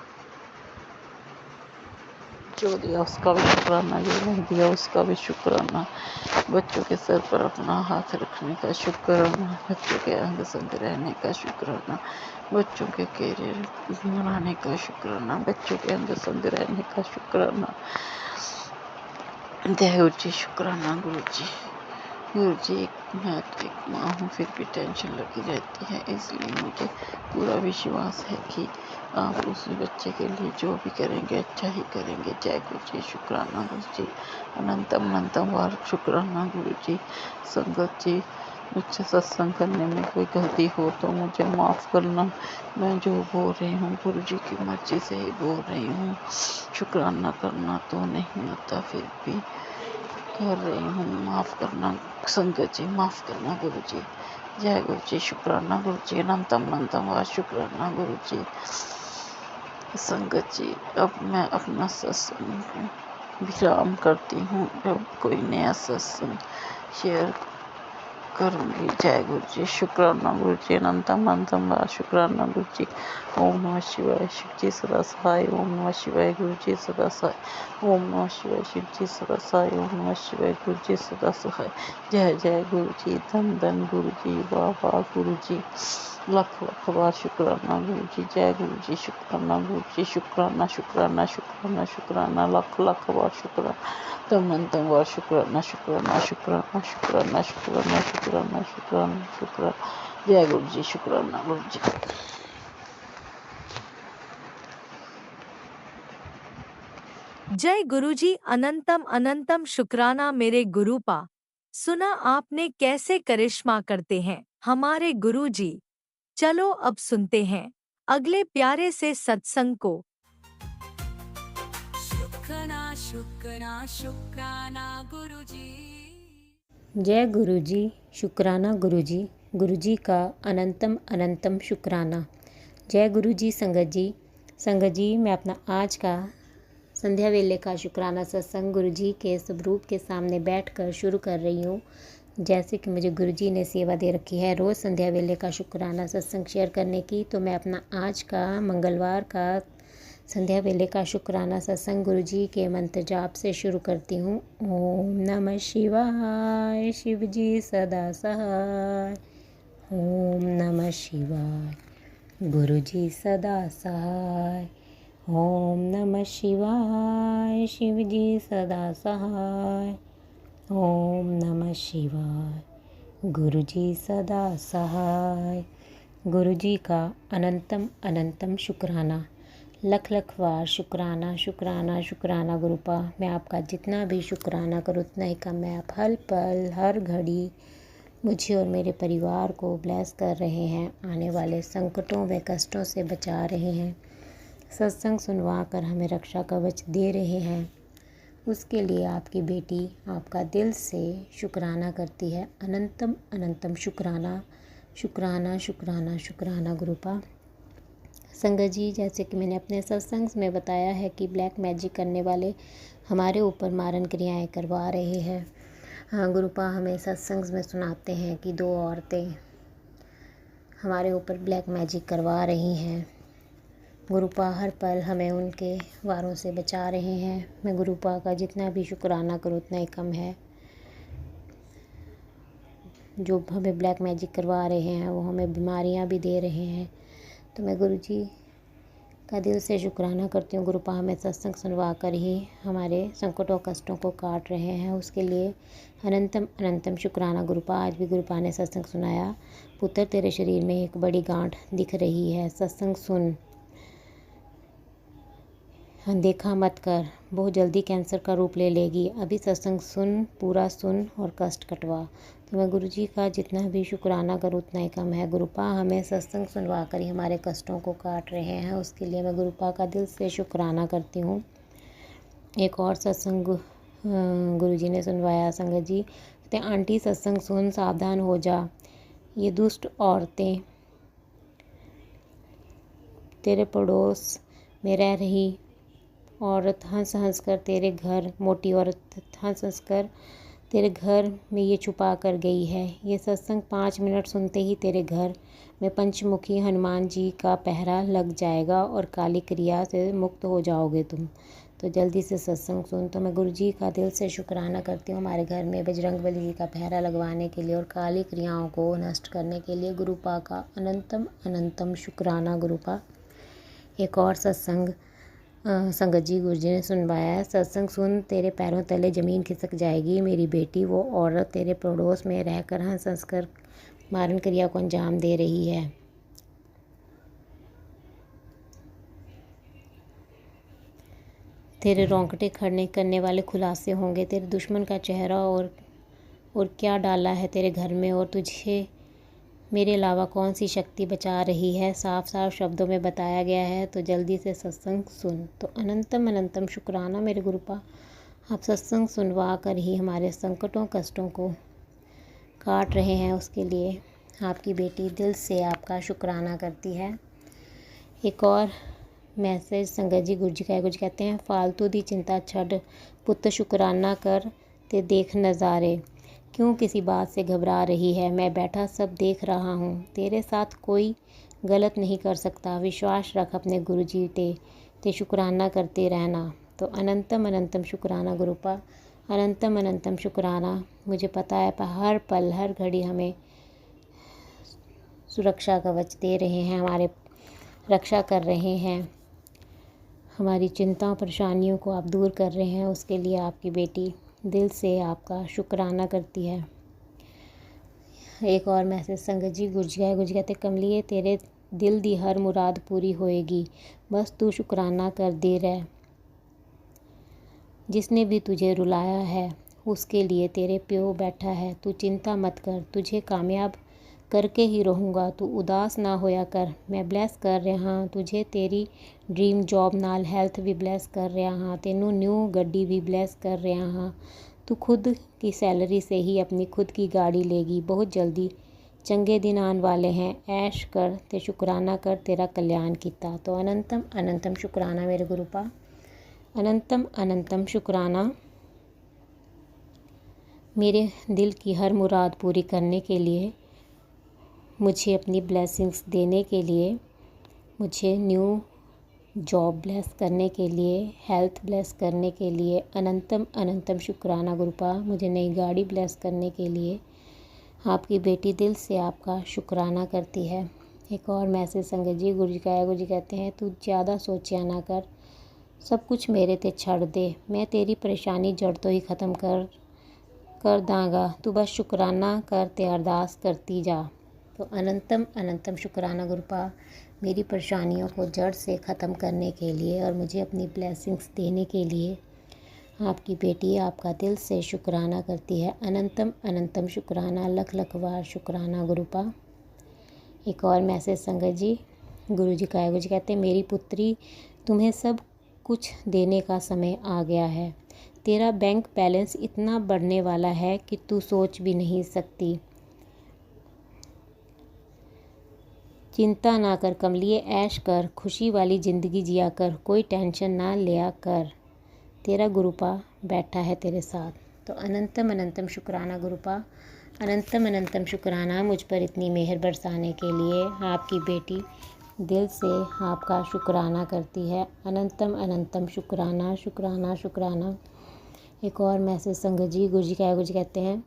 जो दिया उसका भी शुक्राना, जो नहीं दिया उसका भी शुक्राना। बच्चों के सर पर अपना हाथ रखने का शुक्राना, बच्चों के अंग संग रहने का शुक्राना, बच्चों के करियर बनाने का शुक्राना, बच्चों के अंग संग रहने का शुक्राना। जय गुरु जी, शुक्राना गुरु जी। गुरु जी, मैं तो एक माँ हूँ, फिर भी टेंशन लगी रहती है, इसलिए मुझे पूरा विश्वास है कि आप उस बच्चे के लिए जो भी करेंगे अच्छा ही करेंगे। जय गुरु जी, शुक्राना गुरु जी। अनंतम अनंतम बार शुक्राना गुरु जी। संगत जी, मुझसे सत्संग करने में कोई गलती हो तो मुझे माफ़ करना। मैं जो बोल रही हूँ गुरु जी की मर्जी से ही बोल रही हूँ। शुक्राना करना तो नहीं आता, फिर भी कर रही हूँ, माफ़ करना संगत जी, माफ़ करना गुरु जी। जय गुरु जी, शुक्राना गुरु जी। अनंतम अनंतम बार शुक्राना गुरु जी। संगत जी, अब मैं अपना सत्संग विराम करती हूँ, जब कोई नया सत्संग शेयर करूँगी। जय गुरु जी, शुक्राना गुरु जी। अनंतम अनंतम बार शुक्राना गुरु जी। ओम नमः शिवाय, शिव जी सदा सहाय। ओम नमः शिवाय, गुरु जी सदा सहाय। ओम नमः शिवाय, शिव जी सदा सहाय। ओम नमः शिवाय, गुरु जी सदा सहाय। जय जय गुरु जी, धन धन गुरु जी, वाह वाह गुरु जी, लख लख बार शुक्राना गुरु जी। जय गुरु जी, शुक्राना गुरु जी। शुक्राना शुक्राना शुक्राना शुक्राना, लख लख बार शुक्राना। तम बार शुक्राना शुक्राना शुक्राना शुक्राना शुक्राना शुक्राना शुक्राना शुक्राना। जय गुरु जी, शुक्राना गुरु जी।
जय गुरुजी, अनंतम अनंतम शुक्राना मेरे गुरुपा। सुना आपने कैसे करिश्मा करते हैं हमारे गुरुजी। चलो अब सुनते हैं अगले प्यारे से सत्संग को।
शुक्राना शुक्राना शुक्राना गुरुजी।
जय गुरु जी, शुक्राना गुरु जी। गुरु जी का अनंतम अनंतम शुक्राना। जय गुरु जी। संगत जी, मैं अपना आज का संध्या वेले का शुक्राना सत्संग गुरु जी के स्वरूप के सामने बैठकर शुरू कर रही हूँ। जैसे कि मुझे गुरु जी ने सेवा दे रखी है रोज़ संध्या वेले का शुक्राना सत्संग शेयर करने की, तो मैं अपना आज का मंगलवार का संध्या वेले का शुक्राना सत्संग गुरु जी के मंत्र जाप से शुरू करती हूँ। ओम नमः शिवाय, शिव जी सदा सहाय। ओम नमः शिवाय, गुरु जी सदा सहाय। ओम नमः शिवाय, शिव जी सदा सहाय। ओम नमः शिवाय, गुरु जी सदा सहाय। गुरु जी का अनंतम अनंतम शुक्राना। लख लख बार शुक्राना शुक्राना शुक्राना गुरुपा। मैं आपका जितना भी शुक्राना करूँ उतना ही कम है। आप हर पल हर घड़ी मुझे और मेरे परिवार को ब्लेस कर रहे हैं, आने वाले संकटों व कष्टों से बचा रहे हैं, सत्संग सुनवा कर हमें रक्षा कवच दे रहे हैं। उसके लिए आपकी बेटी आपका दिल से शुक्राना करती है। अनंतम अनंतम शुक्राना शुक्राना शुक्राना शुक्राना गुरुपा। संगत जी, जैसे कि मैंने अपने सत्संग में बताया है कि ब्लैक मैजिक करने वाले हमारे ऊपर मारन क्रियाएं करवा रहे हैं। हाँ गुरुपा, हमें सत्संग में सुनाते हैं कि 2 औरतें हमारे ऊपर ब्लैक मैजिक करवा रही हैं। गुरुपा हर पल हमें उनके वारों से बचा रहे हैं। मैं गुरुपा का जितना भी शुक्राना करूँ उतना ही कम है। जो हमें ब्लैक मैजिक करवा रहे हैं वो हमें बीमारियां भी दे रहे हैं। तो मैं गुरु जी का दिल से शुक्राना करती हूँ। गुरुपा हमें सत्संग सुनवा कर ही हमारे संकटों कष्टों को काट रहे हैं, उसके लिए अनंतम अनंतम शुक्राना गुरुपा। आज भी गुरुपा ने सत्संग सुनाया। पुत्र, तेरे शरीर में एक बड़ी गांठ दिख रही है, सत्संग सुन, देखा मत कर, बहुत जल्दी कैंसर का रूप ले लेगी। अभी सत्संग सुन, पूरा सुन और कष्ट कटवा। तो मैं गुरु जी का जितना भी शुक्राना करूँ उतना ही कम है। गुरुपा हमें सत्संग सुनवा कर ही हमारे कष्टों को काट रहे हैं, उसके लिए मैं गुरुपा का दिल से शुक्राना करती हूँ। एक और सत्संग गुरु जी ने सुनवाया। संगत जी कहते, आंटी सत्संग सुन, सावधान हो जा, ये दुष्ट औरतें तेरे पड़ोस में रह रही औरत हंस हंस कर तेरे घर, मोटी औरत हंस हंस कर तेरे घर में ये छुपा कर गई है। ये सत्संग 5 मिनट सुनते ही तेरे घर में पंचमुखी हनुमान जी का पहरा लग जाएगा और काली क्रिया से मुक्त हो जाओगे तुम। तो जल्दी से सत्संग सुन। तो मैं गुरु जी का दिल से शुक्राना करती हूँ हमारे घर में बजरंगबली जी का पहरा लगवाने के लिए और काली क्रियाओं को नष्ट करने के लिए। गुरुपा का अनंतम अनंतम शुक्राना गुरुपा। एक और सत्संग संगत जी गुरु जी ने सुनवाया है। सत्संग सुन, तेरे पैरों तले ज़मीन खिसक जाएगी मेरी बेटी। वो औरत तेरे पड़ोस में रहकर हंस हंस कर मारण क्रिया को अंजाम दे रही है। तेरे रोंगटे खड़े करने वाले खुलासे होंगे। तेरे दुश्मन का चेहरा और क्या डाला है तेरे घर में, और तुझे मेरे अलावा कौन सी शक्ति बचा रही है। साफ साफ शब्दों में बताया गया है। तो जल्दी से सत्संग सुन। तो अनंतम अनंतम शुक्राना मेरे गुरुपा। आप सत्संग सुनवा कर ही हमारे संकटों कष्टों को काट रहे हैं, उसके लिए आपकी बेटी दिल से आपका शुक्राना करती है। एक और मैसेज संगत जी गुरु जी कहते हैं, फालतू दी चिंता छड़ पुੱਤ शुक्राना कर ते देख नज़ारे। क्यों किसी बात से घबरा रही है। मैं बैठा सब देख रहा हूँ। तेरे साथ कोई गलत नहीं कर सकता। विश्वास रख अपने गुरु जी ते शुक्राना करते रहना। तो अनंतम अनंतम शुक्राना गुरुपा। अनंतम अनंतम शुक्राना। मुझे पता है हर पल हर घड़ी हमें सुरक्षा कवच दे रहे हैं, हमारे रक्षा कर रहे हैं, हमारी चिंताओं परेशानियों को आप दूर कर रहे हैं। उसके लिए आपकी बेटी दिल से आपका शुक्राना करती है। एक और मैसेज संगत जी गुरु जी कहते, कमलिए तेरे दिल दी हर मुराद पूरी होएगी, बस तू शुक्राना कर दे रह। जिसने भी तुझे रुलाया है उसके लिए तेरे प्यो बैठा है। तू चिंता मत कर, तुझे कामयाब करके ही रहूँगा। तू उदास ना होया कर। मैं ब्लैस कर रहा हाँ तुझे तेरी ड्रीम जॉब नाल हैल्थ भी ब्लैस कर रहा हाँ, तेनू न्यू गड्डी भी ब्लैस कर रहा हाँ। तू खुद की सैलरी से ही अपनी खुद की गाड़ी लेगी बहुत जल्दी। चंगे दिन आने वाले हैं। ऐश कर ते शुक्राना कर, तेरा कल्याण किता। तो अनंतम अनंतम शुक्राना मेरे गुरुपा। अनंतम अनंतम शुक्राना मेरे दिल की हर मुराद पूरी करने के लिए, मुझे अपनी ब्लेसिंग्स देने के लिए, मुझे न्यू जॉब ब्लेस करने के लिए, हेल्थ ब्लेस करने के लिए। अनंतम अनंतम शुक्राना गुरुपा। मुझे नई गाड़ी ब्लेस करने के लिए आपकी बेटी दिल से आपका शुक्राना करती है। एक और मैसेज संगत जी गुरु जी कहते हैं, तू ज़्यादा सोचा ना कर, सब कुछ मेरे ते छड़ दे। मैं तेरी परेशानी जड़ तो ही ख़त्म कर दांगा। तू बस शुक्राना कर ते अरदास करती जा। तो अनंतम अनंतम शुक्राना गुरुपा मेरी परेशानियों को जड़ से ख़त्म करने के लिए और मुझे अपनी ब्लेसिंग्स देने के लिए आपकी बेटी आपका दिल से शुक्राना करती है। अनंतम अनंतम शुक्राना, लख लख बार शुक्राना गुरुपा। एक और मैसेज संगत जी गुरु जी कहते हैं, मेरी पुत्री तुम्हें सब कुछ देने का समय आ गया है। तेरा बैंक बैलेंस इतना बढ़ने वाला है कि तू सोच भी नहीं सकती। चिंता ना कर कमलिए, ऐश कर, खुशी वाली ज़िंदगी जिया कर, कोई टेंशन ना लिया कर। तेरा गुरुपा बैठा है तेरे साथ। तो अनंतम अनंतम शुक्राना गुरुपा। अनंतम अनंतम शुक्राना मुझ पर इतनी मेहर बरसाने के लिए। आपकी बेटी दिल से आपका शुक्राना करती है। अनंतम अनंतम शुक्राना शुक्राना शुक्राना। एक और मैसेज संगत जी गुरु जी कहते हैं,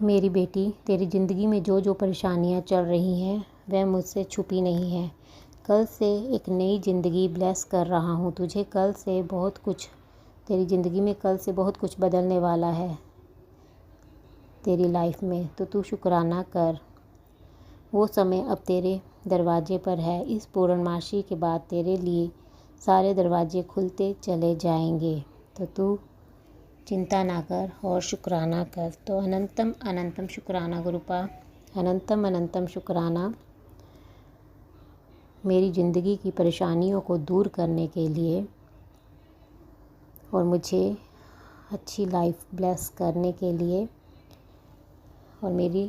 मेरी बेटी तेरी ज़िंदगी में जो जो परेशानियां चल रही हैं वह मुझसे छुपी नहीं है। कल से एक नई ज़िंदगी ब्लेस कर रहा हूँ तुझे। कल से बहुत कुछ तेरी ज़िंदगी में कल से बहुत कुछ बदलने वाला है तेरी लाइफ में। तो तू शुक्राना कर। वो समय अब तेरे दरवाजे पर है। इस पूर्णमासी के बाद तेरे लिए सारे दरवाजे खुलते चले जाएंगे। तो तू चिंता ना कर और शुक्राना कर। तो अनंतम अनंतम शुक्राना गुरुपा। अनंतम अनंतम शुक्राना मेरी ज़िंदगी की परेशानियों को दूर करने के लिए और मुझे अच्छी लाइफ ब्लेस करने के लिए और मेरी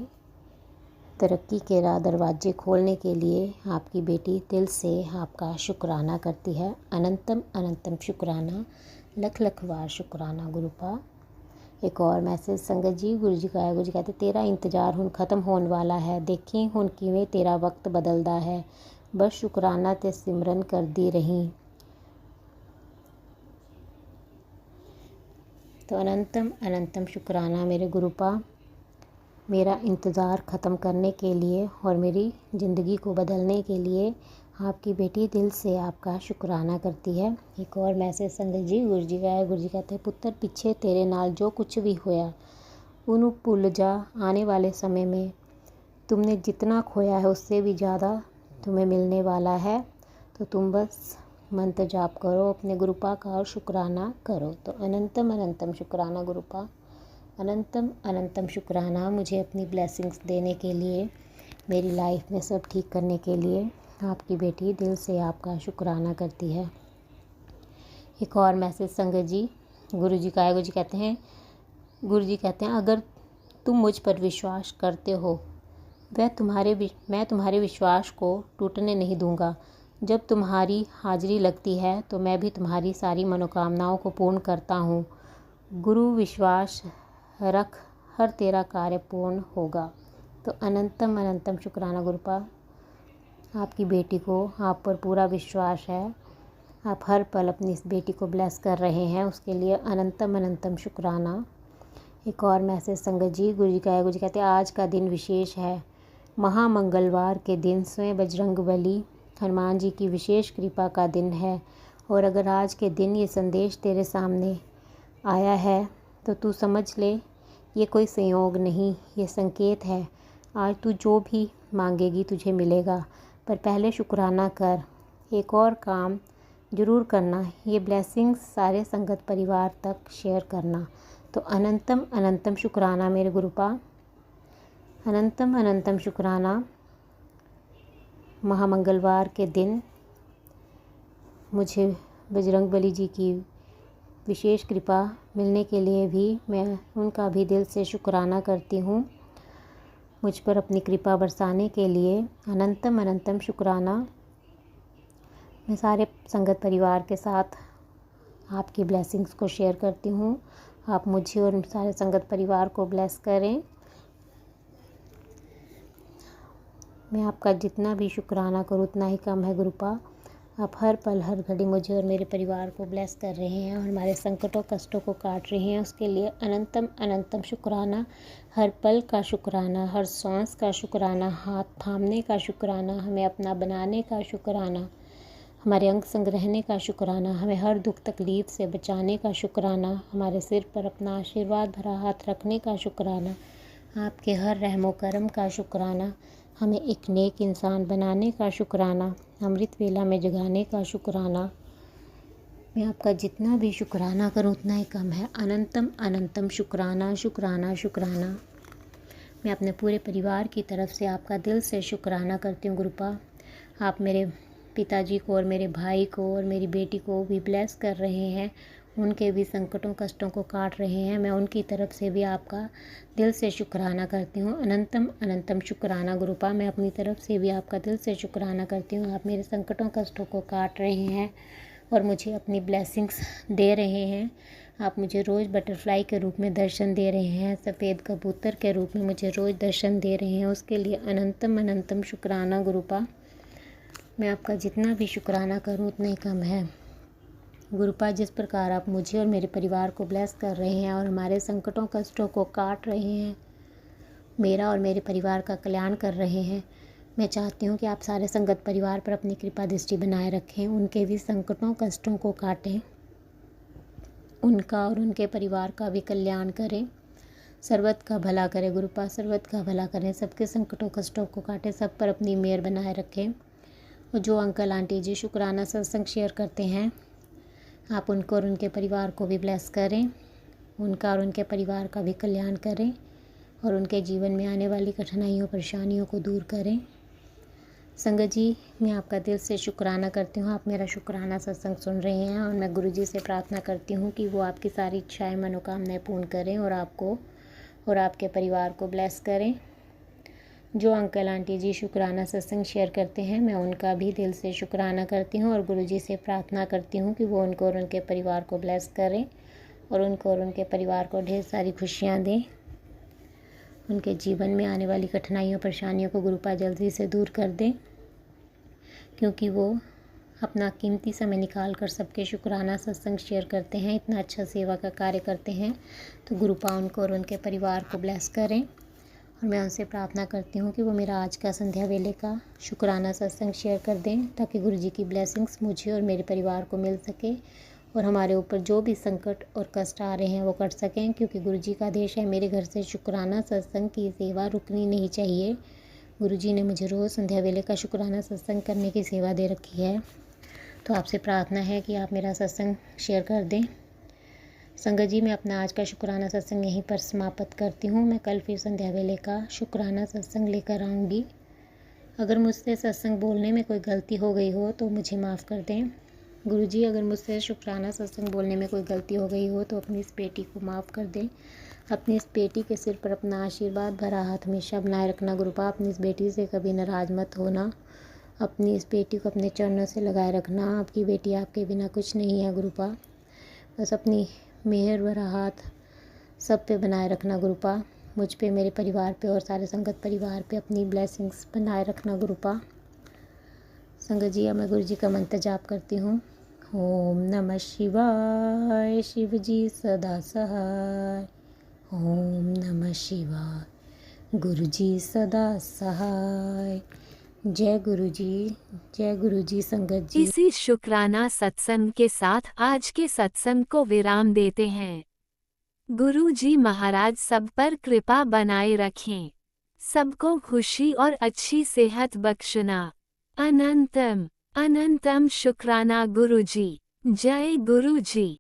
तरक्की के राह दरवाजे खोलने के लिए आपकी बेटी दिल से आपका शुक्राना करती है। अनंतम अनंतम शुक्राना,
लख लख वार शुकराना गुरुपा। एक और मैसेज संगत जी, गुरु जी का है। गुरु जी कहते तेरा इंतज़ार हुण खत्म होने वाला है, देखी हुण किवें तेरा वक्त बदलदा है, बस शुकराना ते सिमरन करदी रही। तो अनंतम अनंतम शुकराना मेरे गुरुपा, मेरा इंतज़ार ख़त्म करने के लिए और मेरी ज़िंदगी को बदलने के लिए आपकी बेटी दिल से आपका शुकराना करती है। एक और मैसेज संगत जी, गुरु जी का है। गुरु जी कहते हैं पुत्र पिछे तेरे नाल जो कुछ भी होया उन्हें भुल जा, आने वाले समय में तुमने जितना खोया है उससे भी ज़्यादा तुम्हें मिलने वाला है। तो तुम बस मंत्र जाप करो, अपने गुरुपा का और शुकराना करो। तो अनंतम अनंतम शुकराना गुरुपा, अनंतम अनंतम शुकराना मुझे अपनी ब्लेसिंग्स देने के लिए, मेरी लाइफ में सब ठीक करने के लिए। आपकी बेटी दिल से आपका शुकराना करती है। एक और मैसेज संगत जी, गुरु जी का है। गुरु जी कहते हैं अगर तुम मुझ पर विश्वास करते हो मैं तुम्हारे विश्वास को टूटने नहीं दूंगा। जब तुम्हारी हाजिरी लगती है तो मैं भी तुम्हारी सारी मनोकामनाओं को पूर्ण करता हूँ। गुरु विश्वास रख, हर तेरा कार्य पूर्ण होगा। तो अनंतम अनंतम शुकराना गुरुपा, आपकी बेटी को आप पर पूरा विश्वास है। आप हर पल अपनी इस बेटी को ब्लेस कर रहे हैं, उसके लिए अनंतम अनंतम शुकराना। एक और मैसेज संगत जी, गुरु जी का है। गुरु जी कहते हैं आज का दिन विशेष है, महामंगलवार के दिन स्वयं बजरंगबली हनुमान जी की विशेष कृपा का दिन है। और अगर आज के दिन ये संदेश तेरे सामने आया है तो तू समझ ले ये कोई संयोग नहीं, ये संकेत है। आज तू जो भी मांगेगी तुझे मिलेगा, पर पहले शुकराना कर। एक और काम ज़रूर करना, ये ब्लेसिंग्स सारे संगत परिवार तक शेयर करना। तो अनंतम अनंतम शुकराना मेरे गुरुपा, अनंतम अनंतम शुकराना। महामंगलवार के दिन मुझे बजरंगबली जी की विशेष कृपा मिलने के लिए भी मैं उनका भी दिल से शुकराना करती हूँ। मुझ पर अपनी कृपा बरसाने के लिए अनंतम अनंतम शुकराना। मैं सारे संगत परिवार के साथ आपकी ब्लेसिंग्स को शेयर करती हूँ। आप मुझे और सारे संगत परिवार को ब्लेस करें। मैं आपका जितना भी शुकराना करूँ उतना ही कम है गुरुपा। आप हर पल हर घड़ी मुझे और मेरे परिवार को ब्लेस कर रहे हैं और हमारे संकटों कष्टों को काट रहे हैं, उसके लिए अनंतम अनंतम शुकराना। हर पल का शुकराना, हर सांस का शुकराना, हाथ थामने का शुकराना, हमें अपना बनाने का शुकराना, हमारे अंग संग रहने का शुकराना, हमें हर दुख तकलीफ़ से बचाने का शुकराना, हमारे सिर पर अपना आशीर्वाद भरा हाथ रखने का शुकराना, आपके हर रहमो करम का शुकराना, हमें एक नेक इंसान बनाने का शुकराना, अमृत वेला में जगाने का शुकराना। मैं आपका जितना भी शुकराना करूं उतना ही कम है। अनंतम अनंतम शुकराना शुकराना शुकराना। मैं अपने पूरे परिवार की तरफ से आपका दिल से शुकराना करती हूँ गुरुपा। आप मेरे पिताजी को और मेरे भाई को और मेरी बेटी को भी ब्लेस कर रहे हैं, उनके भी संकटों कष्टों को काट रहे हैं। मैं उनकी तरफ से भी आपका दिल से शुकराना करती हूँ। अनंतम अनंतम शुकराना गुरुपा। मैं अपनी तरफ से भी आपका दिल से शुकराना करती हूँ। आप मेरे संकटों कष्टों को काट रहे हैं और मुझे अपनी ब्लेसिंग्स दे रहे हैं। आप मुझे रोज़ बटरफ्लाई के रूप में दर्शन दे रहे हैं, सफ़ेद कबूतर के रूप में मुझे रोज़ दर्शन दे रहे हैं, उसके लिए अनंतम अनंतम शुकराना गुरुपा। मैं आपका जितना भी शुकराना करूँ उतना ही कम है गुरुपा। जिस प्रकार आप मुझे और मेरे परिवार को ब्लेस कर रहे हैं और हमारे संकटों कष्टों को काट रहे हैं, मेरा और मेरे परिवार का कल्याण कर रहे हैं, मैं चाहती हूँ कि आप सारे संगत परिवार पर अपनी कृपा दृष्टि बनाए रखें, उनके भी संकटों कष्टों को काटें, उनका और उनके परिवार का भी कल्याण करें, सर्वत का भला करें गुरुपा, सर्वत का भला करें, सबके संकटों कष्टों को काटें, सब पर अपनी मेहर बनाए रखें। और जो अंकल आंटी जी शुक्राना सत्संग शेयर करते हैं, आप उनको और उनके परिवार को भी ब्लेस करें, उनका और उनके परिवार का भी कल्याण करें और उनके जीवन में आने वाली कठिनाइयों परेशानियों को दूर करें। संगत जी, मैं आपका दिल से शुक्राना करती हूँ। आप मेरा शुक्राना सत्संग सुन रहे हैं और मैं गुरु जी से प्रार्थना करती हूँ कि वो आपकी सारी इच्छाएं मनोकामनाएं पूर्ण करें और आपको और आपके परिवार को ब्लेस करें। जो अंकल आंटी जी शुक्राना सत्संग शेयर करते हैं, मैं उनका भी दिल से शुक्राना करती हूँ और गुरुजी से प्रार्थना करती हूँ कि वो उनको और उनके परिवार को ब्लेस करें और उनको और उनके परिवार को ढेर सारी खुशियाँ दें। उनके जीवन में आने वाली कठिनाइयों परेशानियों को गुरुपा जल्दी से दूर कर दें, क्योंकि वो अपना कीमती समय निकाल कर सबके शुक्राना सत्संग शेयर करते हैं, इतना अच्छा सेवा का कार्य करते हैं। तो गुरुपा उनको और उनके परिवार को ब्लेस करें और मैं उनसे प्रार्थना करती हूँ कि वो मेरा आज का संध्या वेले का शुक्राना सत्संग शेयर कर दें, ताकि गुरुजी की ब्लेसिंग्स मुझे और मेरे परिवार को मिल सके और हमारे ऊपर जो भी संकट और कष्ट आ रहे हैं वो कट सकें, क्योंकि गुरुजी का आदेश है मेरे घर से शुक्राना सत्संग की सेवा रुकनी नहीं चाहिए। गुरुजी ने मुझे रोज़ संध्या वेले का शुक्राना सत्संग करने की सेवा दे रखी है। तो आपसे प्रार्थना है कि आप मेरा सत्संग शेयर कर दें। संगत जी, मैं अपना आज का शुक्राना सत्संग यहीं पर समाप्त करती हूँ। मैं कल फिर संध्या वेले का शुक्राना सत्संग लेकर आऊँगी। अगर मुझसे सत्संग बोलने में कोई गलती हो गई हो तो मुझे माफ़ कर दें। गुरुजी, अगर मुझसे शुक्राना सत्संग बोलने में कोई गलती हो गई हो तो अपनी इस बेटी को माफ़ कर दें। अपनी इस बेटी के सिर पर अपना आशीर्वाद भरा हाथ हमेशा बनाए रखना गुरुपा। अपनी इस बेटी से कभी नाराज़ मत होना। अपनी इस बेटी को अपने चरणों से लगाए रखना। आपकी बेटी आपके बिना कुछ नहीं है गुरुपा। बस अपनी मेहर भरा हाथ सब पे बनाए रखना गुरुपा। मुझ पे, मेरे परिवार पे और सारे संगत परिवार पे अपनी ब्लेसिंग्स बनाए रखना गुरुपा। संगत जी, अब मैं गुरु जी का मंत्र जाप करती हूँ। ओम नमः शिवाय, शिव जी सदा सहाय। ओम नमः शिवाय, गुरु जी सदा सहाय। जय गुरु जी संगत जी।
इसी शुक्राना सत्संग के साथ आज के सत्संग को विराम देते हैं। गुरु जी महाराज सब पर कृपा बनाए रखें, सबको खुशी और अच्छी सेहत बख्शना। अनंतम अनंतम शुक्राना गुरु जी। जय गुरु जी।